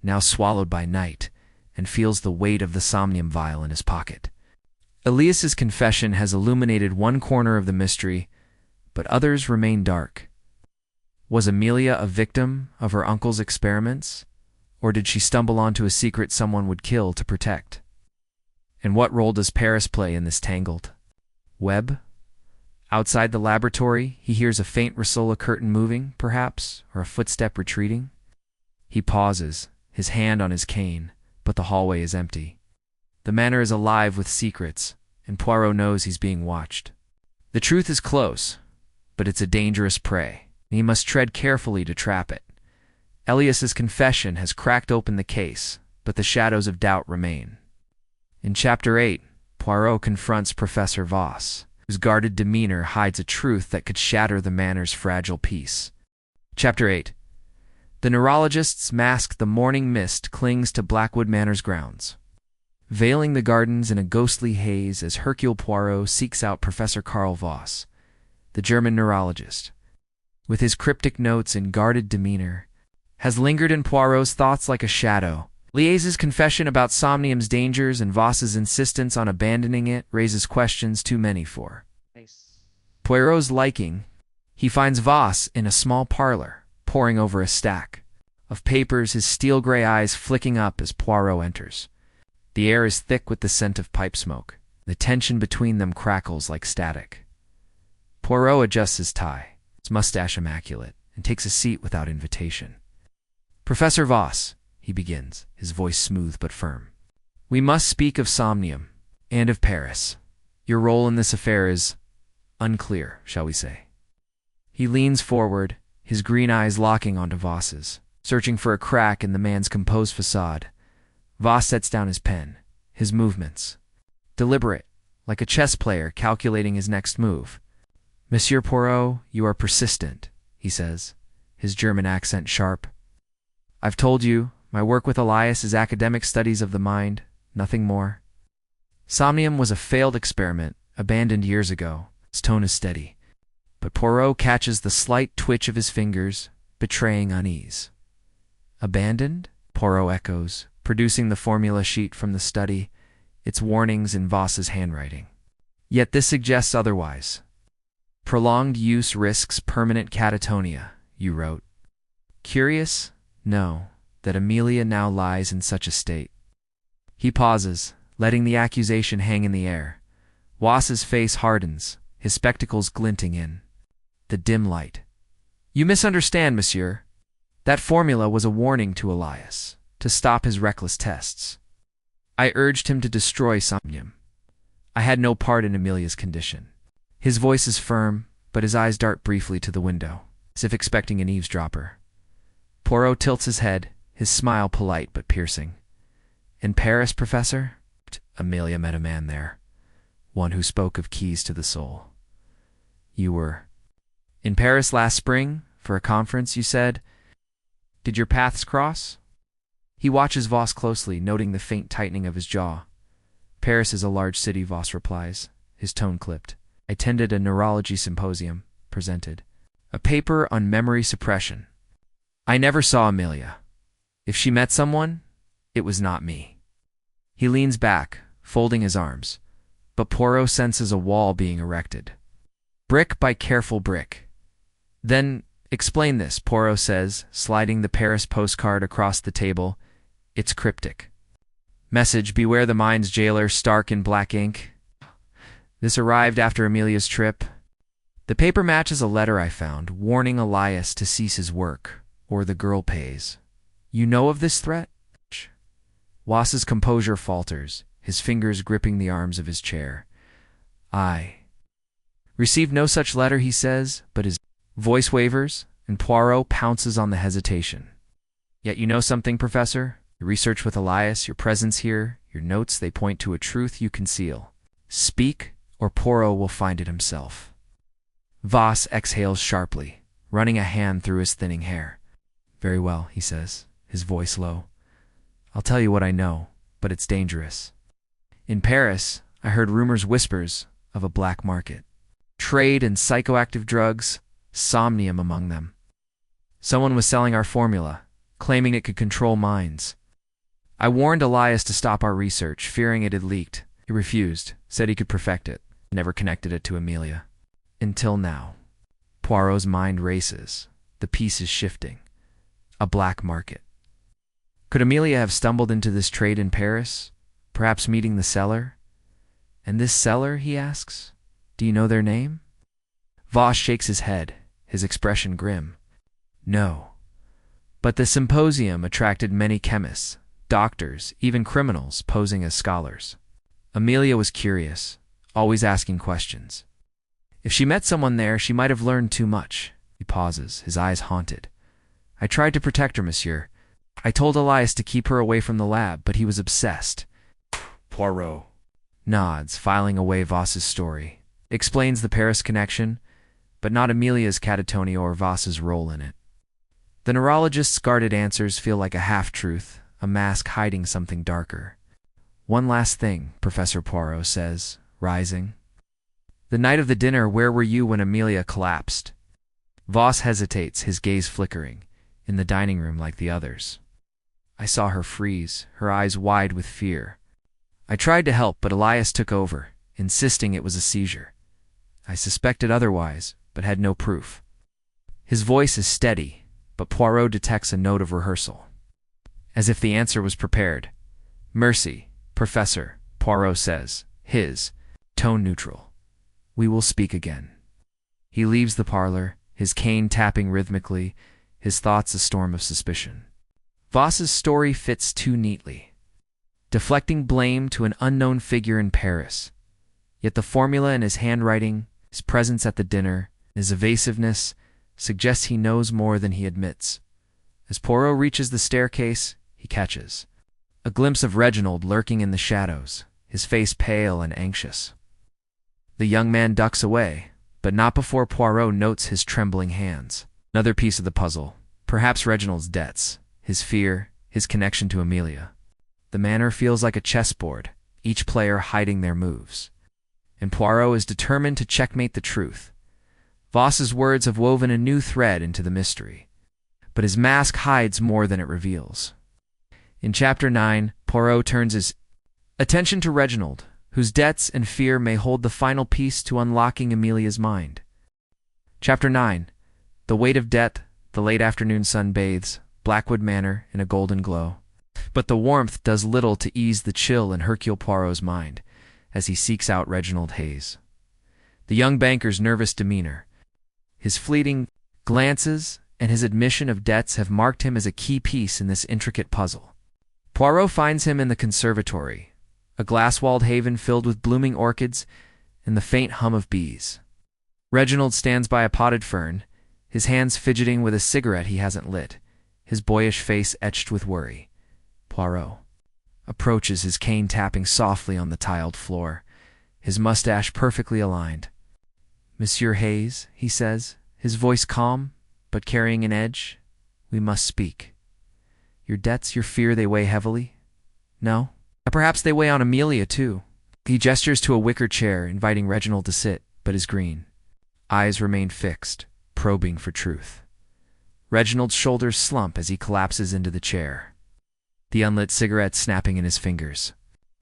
now swallowed by night, and feels the weight of the somnium vial in his pocket. Elias's confession has illuminated one corner of the mystery, but others remain dark. Was Amelia a victim of her uncle's experiments, or did she stumble onto a secret someone would kill to protect? And what role does Paris play in this tangled web? Outside the laboratory, he hears a faint rustle, a curtain moving, perhaps, or a footstep retreating. He pauses, his hand on his cane, but the hallway is empty. The manor is alive with secrets, and Poirot knows he's being watched. The truth is close, but it's a dangerous prey, and he must tread carefully to trap it. Elias's confession has cracked open the case, but the shadows of doubt remain. In Chapter 8, Poirot confronts Professor Voss, whose guarded demeanor hides a truth that could shatter the manor's fragile peace. Chapter 8. The neurologist's mask, the morning mist, clings to Blackwood Manor's grounds, veiling the gardens in a ghostly haze as Hercule Poirot seeks out Professor Karl Voss, the German neurologist. With his cryptic notes and guarded demeanor, has lingered in Poirot's thoughts like a shadow. Elias's confession about somnium's dangers and Voss's insistence on abandoning it raises questions too many for Poirot's liking. He finds Voss in a small parlor, poring over a stack of papers, his steel-gray eyes flicking up as Poirot enters. The air is thick with the scent of pipe smoke. The tension between them crackles like static. Poirot adjusts his tie, his mustache immaculate, and takes a seat without invitation. Professor Voss, he begins, his voice smooth but firm. We must speak of somnium, and of Paris. Your role in this affair is unclear, shall we say. He leans forward, his green eyes locking onto Voss's, searching for a crack in the man's composed facade. Voss sets down his pen, his movements deliberate, like a chess player calculating his next move. Monsieur Poirot, you are persistent, he says, his German accent sharp. I've told you, my work with Elias is academic studies of the mind, nothing more. Somnium was a failed experiment, abandoned years ago. His tone is steady, but Poirot catches the slight twitch of his fingers, betraying unease. Abandoned? Poirot echoes, producing the formula sheet from the study, its warnings in Voss's handwriting. Yet this suggests otherwise. Prolonged use risks permanent catatonia, you wrote. Curious? No, that Amelia now lies in such a state. He pauses, letting the accusation hang in the air. Voss's face hardens, his spectacles glinting in the dim light. You misunderstand, monsieur. That formula was a warning to Elias, to stop his reckless tests. I urged him to destroy somnium. I had no part in Amelia's condition. His voice is firm, but his eyes dart briefly to the window, as if expecting an eavesdropper. Poirot tilts his head, his smile polite but piercing. In Paris, Professor? Amelia met a man there, one who spoke of keys to the soul. You were in Paris last spring, for a conference, you said? Did your paths cross? He watches Voss closely, noting the faint tightening of his jaw. Paris is a large city, Voss replies, his tone clipped. I attended a neurology symposium, presented a paper on memory suppression. I never saw Amelia. If she met someone, it was not me. He leans back, folding his arms, but Poirot senses a wall being erected. Brick by careful brick. Then, explain this, Poirot says, sliding the Paris postcard across the table. It's cryptic. Message, beware the mine's jailer, stark in black ink. This arrived after Amelia's trip. The paper matches a letter I found, warning Elias to cease his work, or the girl pays. You know of this threat? Wass's composure falters, his fingers gripping the arms of his chair. I received no such letter, he says, but his voice wavers, and Poirot pounces on the hesitation. Yet you know something, Professor? Your research with Elias, your presence here, your notes, they point to a truth you conceal. Speak, or Poirot will find it himself. Voss exhales sharply, running a hand through his thinning hair. Very well, he says, his voice low. I'll tell you what I know, but it's dangerous. In Paris, I heard rumors, whispers, of a black market. Trade in psychoactive drugs, somnium among them. Someone was selling our formula, claiming it could control minds. I warned Elias to stop our research, fearing it had leaked. He refused, said he could perfect it, never connected it to Amelia. Until now. Poirot's mind races, the pieces shifting. A black market. Could Amelia have stumbled into this trade in Paris, perhaps meeting the seller? And this seller, he asks, do you know their name? Voss shakes his head, his expression grim. No. But the symposium attracted many chemists, doctors, even criminals posing as scholars. Amelia was curious, always asking questions. If she met someone there, she might have learned too much. He pauses, his eyes haunted. I tried to protect her, monsieur. I told Elias to keep her away from the lab, but he was obsessed. Poirot nods, filing away Voss's story. Explains the Paris connection, but not Amelia's catatonia or Voss's role in it. The neurologist's guarded answers feel like a half-truth, a mask hiding something darker. One last thing, Professor Poirot says, rising. The night of the dinner, where were you when Amelia collapsed? Voss hesitates, his gaze flickering, in the dining room like the others. I saw her freeze, her eyes wide with fear. I tried to help, but Elias took over, insisting it was a seizure. I suspected otherwise, but had no proof. His voice is steady, but Poirot detects a note of rehearsal. As if the answer was prepared. Mercy, Professor, Poirot says, his tone neutral. We will speak again. He leaves the parlor, his cane tapping rhythmically, his thoughts a storm of suspicion. Voss's story fits too neatly, deflecting blame to an unknown figure in Paris. Yet the formula in his handwriting, his presence at the dinner, his evasiveness, suggests he knows more than he admits. As Poirot reaches the staircase, he catches a glimpse of Reginald lurking in the shadows, his face pale and anxious. The young man ducks away, but not before Poirot notes his trembling hands. Another piece of the puzzle, perhaps Reginald's debts, his fear, his connection to Amelia. The manor feels like a chessboard, each player hiding their moves. And Poirot is determined to checkmate the truth. Voss's words have woven a new thread into the mystery, but his mask hides more than it reveals. In Chapter 9, Poirot turns his attention to Reginald, whose debts and fear may hold the final piece to unlocking Amelia's mind. Chapter 9. The weight of debt, the late afternoon sun bathes Blackwood Manor in a golden glow. But the warmth does little to ease the chill in Hercule Poirot's mind as he seeks out Reginald Hayes. The young banker's nervous demeanor, his fleeting glances, and his admission of debts have marked him as a key piece in this intricate puzzle. Poirot finds him in the conservatory, a glass-walled haven filled with blooming orchids and the faint hum of bees. Reginald stands by a potted fern, his hands fidgeting with a cigarette he hasn't lit, his boyish face etched with worry. Poirot approaches, his cane tapping softly on the tiled floor, his mustache perfectly aligned. Monsieur Hayes, he says, his voice calm, but carrying an edge, we must speak. Your debts, your fear, they weigh heavily? No? Perhaps they weigh on Amelia, too. He gestures to a wicker chair, inviting Reginald to sit, but his green eyes remained fixed, probing for truth. Reginald's shoulders slump as he collapses into the chair, the unlit cigarette snapping in his fingers.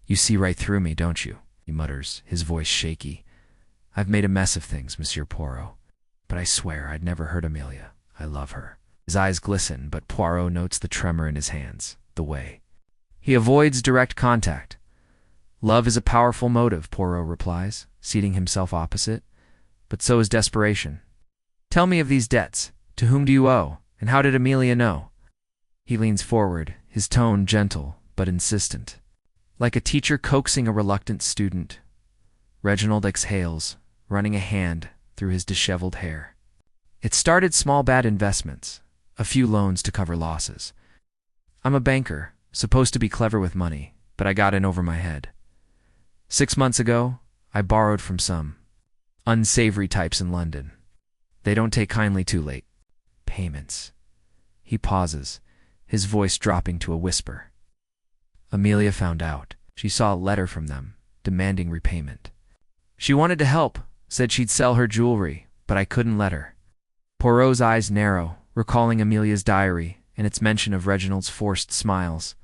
"You see right through me, don't you?" he mutters, his voice shaky. "I've made a mess of things, Monsieur Poirot, but I swear I'd never hurt Amelia. I love her." His eyes glisten, but Poirot notes the tremor in his hands, the way he avoids direct contact. "Love is a powerful motive," Poirot replies, seating himself opposite, "but so is desperation. Tell me of these debts. To whom do you owe, and how did Amelia know?" He leans forward, his tone gentle but insistent, like a teacher coaxing a reluctant student. Reginald exhales, running a hand through his disheveled hair. "It started small bad investments, a few loans to cover losses. I'm a banker, supposed to be clever with money, but I got in over my head. 6 months ago, I borrowed from some unsavory types in London. They don't take kindly to late payments." He pauses, his voice dropping to a whisper. "Amelia found out. She saw a letter from them, demanding repayment. She wanted to help, said she'd sell her jewelry, but I couldn't let her." Poirot's eyes narrow, recalling Amelia's diary and its mention of Reginald's forced smiles.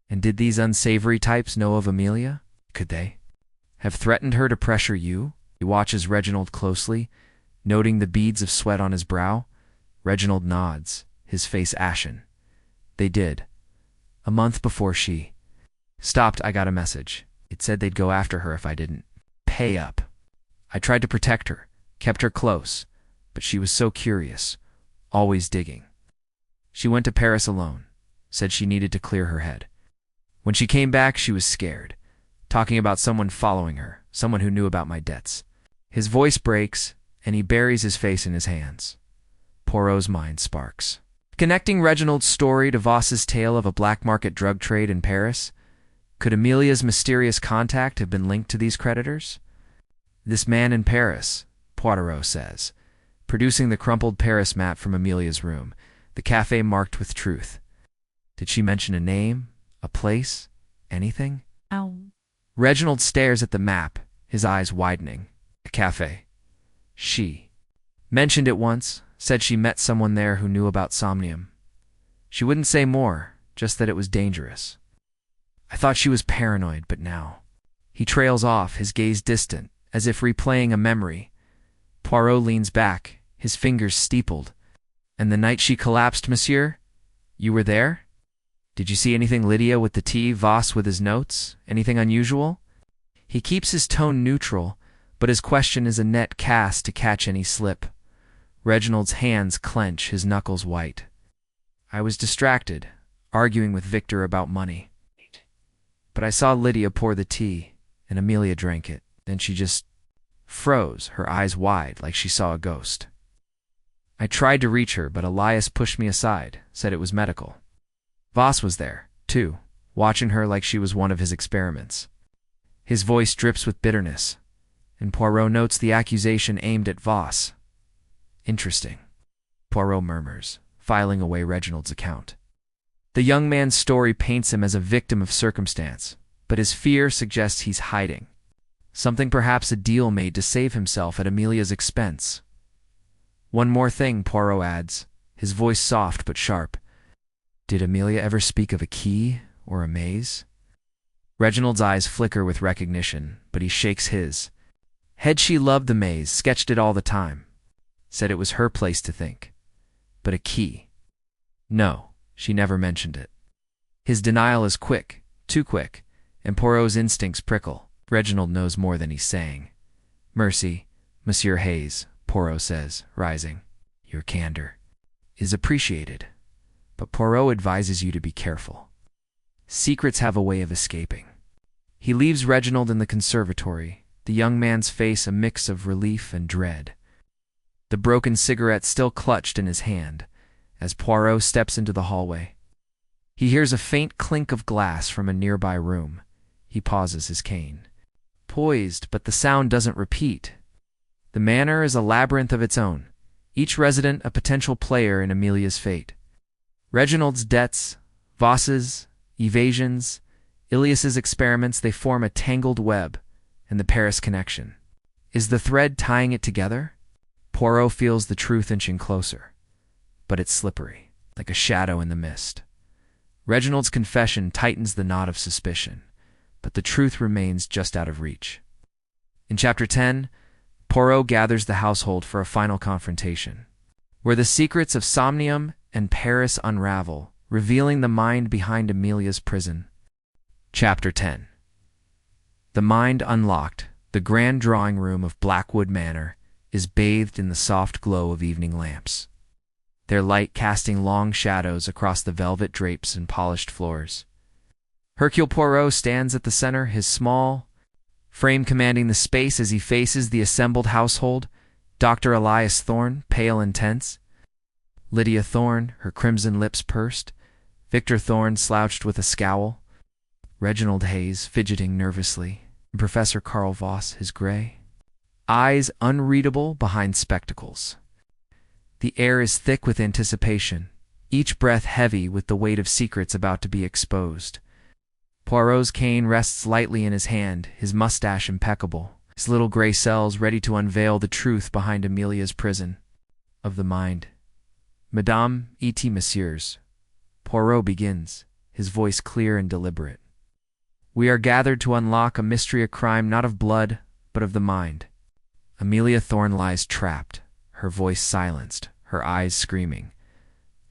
And did these unsavory types know of Amelia? Could they have threatened her to pressure you? He watches Reginald closely, noting the beads of sweat on his brow. Reginald nods, his face ashen. "They did. A month before she stopped, I got a message. It said they'd go after her if I didn't pay up. I tried to protect her, kept her close, but she was so curious, always digging. She went to Paris alone, said she needed to clear her head. When she came back, she was scared, talking about someone following her, someone who knew about my debts." His voice breaks, and he buries his face in his hands. Poirot's mind sparks, connecting Reginald's story to Voss's tale of a black market drug trade in Paris. Could Amelia's mysterious contact have been linked to these creditors? "This man in Paris," Poirot says, producing the crumpled Paris map from Amelia's room, the cafe marked with truth. "Did she mention a name, a place, anything?" Ow. Reginald stares at the map, his eyes widening. "A cafe. She mentioned it once, said she met someone there who knew about somnium. She wouldn't say more, just that it was dangerous. I thought she was paranoid, but now..." He trails off, his gaze distant, as if replaying a memory. Poirot leans back, his fingers steepled. "And the night she collapsed, monsieur? You were there? Did you see anything, Lydia with the tea, Voss with his notes? Anything unusual?" He keeps his tone neutral, but his question is a net cast to catch any slip. Reginald's hands clench, his knuckles white. "I was distracted, arguing with Victor about money. But I saw Lydia pour the tea, and Amelia drank it. Then she just froze, her eyes wide, like she saw a ghost. I tried to reach her, but Elias pushed me aside, said it was medical. Voss was there, too, watching her like she was one of his experiments." His voice drips with bitterness, and Poirot notes the accusation aimed at Voss. "Interesting," Poirot murmurs, filing away Reginald's account. The young man's story paints him as a victim of circumstance, but his fear suggests he's hiding. Something, perhaps a deal made to save himself at Amelia's expense. "One more thing," Poirot adds, his voice soft but sharp. "Did Amelia ever speak of a key or a maze?" Reginald's eyes flicker with recognition, but he shakes his head. "She loved the maze, sketched it all the time. Said it was her place to think. But a key? No, she never mentioned it." His denial is quick, too quick, and Poirot's instincts prickle. Reginald knows more than he's saying. "Mercy, Monsieur Hayes," Poirot says, rising. "Your candor is appreciated, but Poirot advises you to be careful. Secrets have a way of escaping." He leaves Reginald in the conservatory, the young man's face a mix of relief and dread. The broken cigarette still clutched in his hand, as Poirot steps into the hallway. He hears a faint clink of glass from a nearby room. He pauses, his cane poised, but the sound doesn't repeat. The manor is a labyrinth of its own, each resident a potential player in Amelia's fate. Reginald's debts, Voss's evasions, Ilias's experiments, they form a tangled web, and the Paris connection. Is the thread tying it together? Poirot feels the truth inching closer, but it's slippery, like a shadow in the mist. Reginald's confession tightens the knot of suspicion, but the truth remains just out of reach. In Chapter 10, Poirot gathers the household for a final confrontation, where the secrets of Somnium and Paris unravel, revealing the mind behind Amelia's prison. Chapter 10. The mind unlocked, the grand drawing room of Blackwood Manor is bathed in the soft glow of evening lamps, their light casting long shadows across the velvet drapes and polished floors. Hercule Poirot stands at the center, his small frame commanding the space as he faces the assembled household. Dr. Elias Thorne, pale and tense. Lydia Thorne, her crimson lips pursed. Victor Thorne slouched with a scowl. Reginald Hayes, fidgeting nervously. And Professor Karl Voss, his gray eyes unreadable behind spectacles. The air is thick with anticipation, each breath heavy with the weight of secrets about to be exposed. Poirot's cane rests lightly in his hand, his mustache impeccable, his little gray cells ready to unveil the truth behind Amelia's prison of the mind. Madame et messieurs, Poirot begins, his voice clear and deliberate. We are gathered to unlock a mystery, a crime not of blood, but of the mind. Amelia Thorne lies trapped, her voice silenced, her eyes screaming.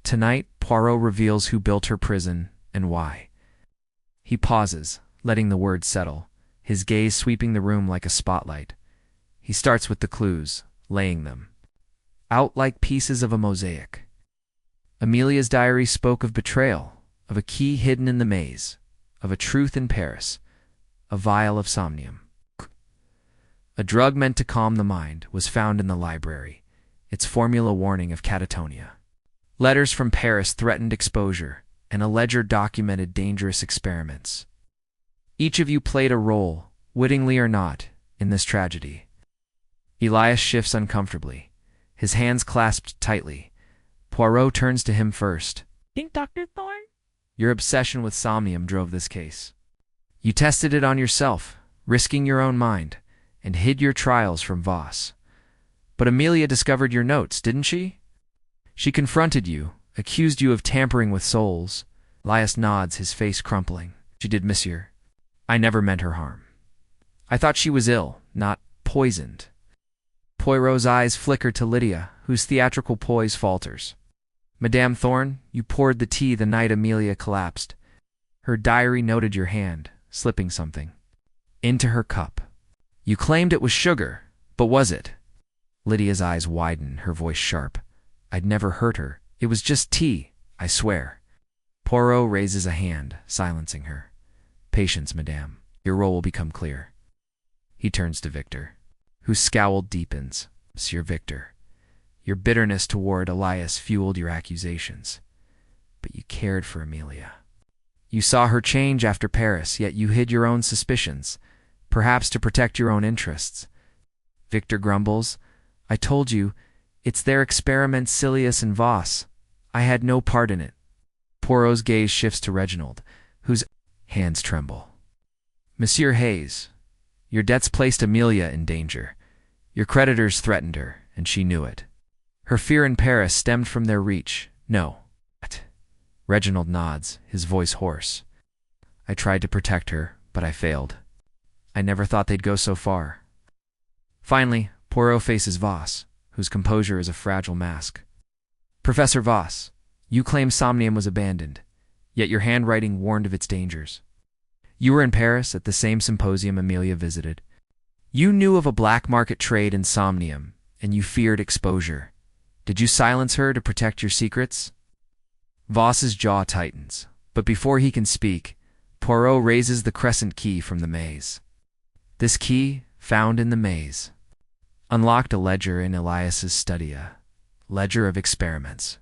Tonight, Poirot reveals who built her prison and why. He pauses, letting the words settle, his gaze sweeping the room like a spotlight. He starts with the clues, laying them out like pieces of a mosaic. Amelia's diary spoke of betrayal, of a key hidden in the maze, of a truth in Paris, a vial of somnium. A drug meant to calm the mind was found in the library, its formula warning of catatonia. Letters from Paris threatened exposure, and a ledger documented dangerous experiments. Each of you played a role, wittingly or not, in this tragedy. Elias shifts uncomfortably, his hands clasped tightly. Poirot turns to him first. Think Dr. Thorne? Your obsession with somnium drove this case. You tested it on yourself, risking your own mind, and hid your trials from Voss. But Amelia discovered your notes, didn't she? She confronted you, accused you of tampering with souls. Elias nods, his face crumpling. She did, monsieur. I never meant her harm. I thought she was ill, not poisoned. Poirot's eyes flicker to Lydia, whose theatrical poise falters. Madame Thorne, you poured the tea the night Amelia collapsed. Her diary noted your hand, slipping something into her cup. You claimed it was sugar, but was it? Lydia's eyes widen, her voice sharp. I'd never hurt her. It was just tea, I swear. Poirot raises a hand, silencing her. Patience, madame. Your role will become clear. He turns to Victor, whose scowl deepens. Monsieur Victor, your bitterness toward Elias fueled your accusations. But you cared for Amelia. You saw her change after Paris, yet you hid your own suspicions, perhaps to protect your own interests. Victor grumbles. I told you, it's their experiment, Silius and Voss. I had no part in it. Poirot's gaze shifts to Reginald, whose hands tremble. Monsieur Hayes, your debts placed Amelia in danger. Your creditors threatened her, and she knew it. Her fear in Paris stemmed from their reach. No. Reginald nods, his voice hoarse. I tried to protect her, but I failed. I never thought they'd go so far. Finally, Poirot faces Voss, whose composure is a fragile mask. Professor Voss, you claim somnium was abandoned, yet your handwriting warned of its dangers. You were in Paris at the same symposium Amelia visited. You knew of a black market trade in somnium, and you feared exposure. Did you silence her to protect your secrets? Voss's jaw tightens, but before he can speak, Poirot raises the crescent key from the maze. This key, found in the maze, unlocked a ledger in Elias's study, a ledger of experiments.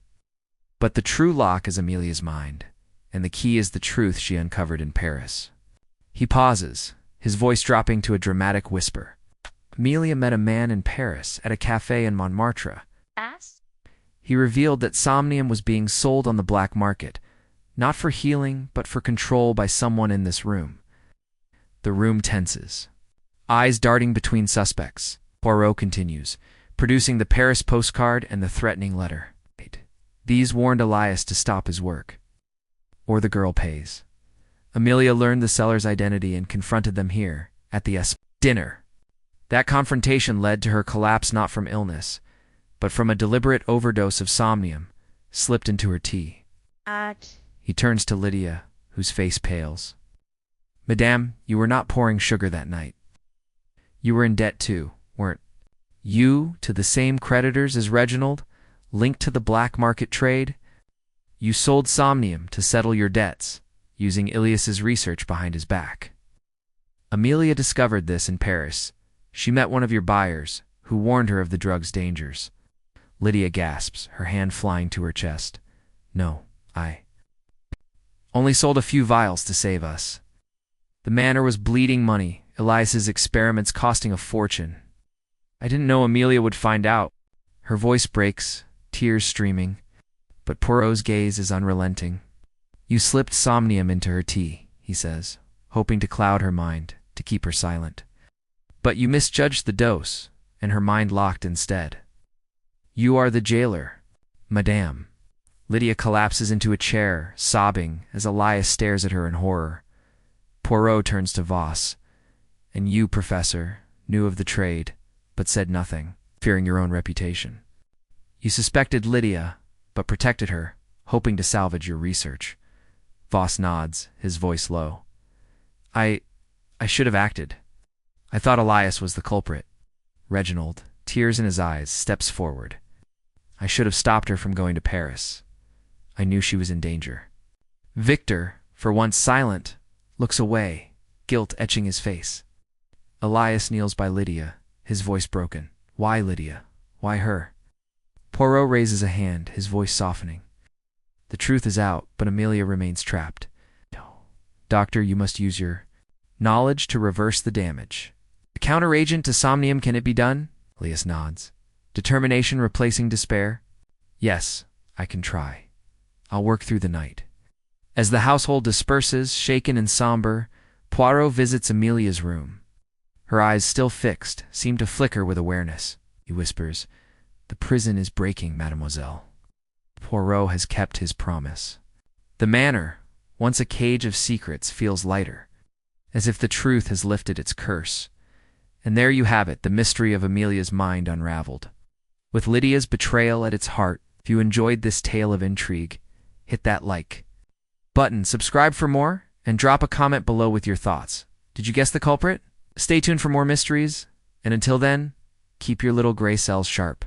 But the true lock is Amelia's mind, and the key is the truth she uncovered in Paris. He pauses, his voice dropping to a dramatic whisper. Amelia met a man in Paris at a cafe in Montmartre. Ass? He revealed that somnium was being sold on the black market, not for healing, but for control by someone in this room. The room tenses, eyes darting between suspects. Poirot continues, producing the Paris postcard and the threatening letter. These warned Elias to stop his work, or the girl pays. Amelia learned the seller's identity and confronted them here, at the dinner. That confrontation led to her collapse not from illness, but from a deliberate overdose of somnium slipped into her tea. He turns to Lydia, whose face pales. Madame, you were not pouring sugar that night. You were in debt too, weren't you, to the same creditors as Reginald, linked to the black market trade? You sold somnium to settle your debts, using Ilias's research behind his back. Amelia discovered this in Paris. She met one of your buyers, who warned her of the drug's dangers. Lydia gasps, her hand flying to her chest. No, I only sold a few vials to save us. The manor was bleeding money, Elias's experiments costing a fortune. I didn't know Amelia would find out. Her voice breaks, tears streaming, but Poirot's gaze is unrelenting. You slipped somnium into her tea, he says, hoping to cloud her mind, to keep her silent. But you misjudged the dose, and her mind locked instead. You are the jailer, Madame. Lydia collapses into a chair, sobbing, as Elias stares at her in horror. Poirot turns to Voss. And you, Professor, knew of the trade, but said nothing, fearing your own reputation. You suspected Lydia, but protected her, hoping to salvage your research. Voss nods, his voice low. I should have acted. I thought Elias was the culprit. Reginald, tears in his eyes, steps forward. I should have stopped her from going to Paris. I knew she was in danger. Victor, for once silent, looks away, guilt etching his face. Elias kneels by Lydia, his voice broken. Why Lydia? Why her? Poirot raises a hand, his voice softening. The truth is out, but Amelia remains trapped. No. Doctor, you must use your knowledge to reverse the damage. A counteragent to somnium, can it be done? Elias nods. Determination replacing despair? Yes, I can try. I'll work through the night. As the household disperses, shaken and somber, Poirot visits Amelia's room. Her eyes, still fixed, seem to flicker with awareness. He whispers, The prison is breaking, mademoiselle. Poirot has kept his promise. The manor, once a cage of secrets, feels lighter, as if the truth has lifted its curse. And there you have it, the mystery of Amelia's mind unraveled. With Lydia's betrayal at its heart, if you enjoyed this tale of intrigue, hit that like button, subscribe for more, and drop a comment below with your thoughts. Did you guess the culprit? Stay tuned for more mysteries, and until then, keep your little gray cells sharp.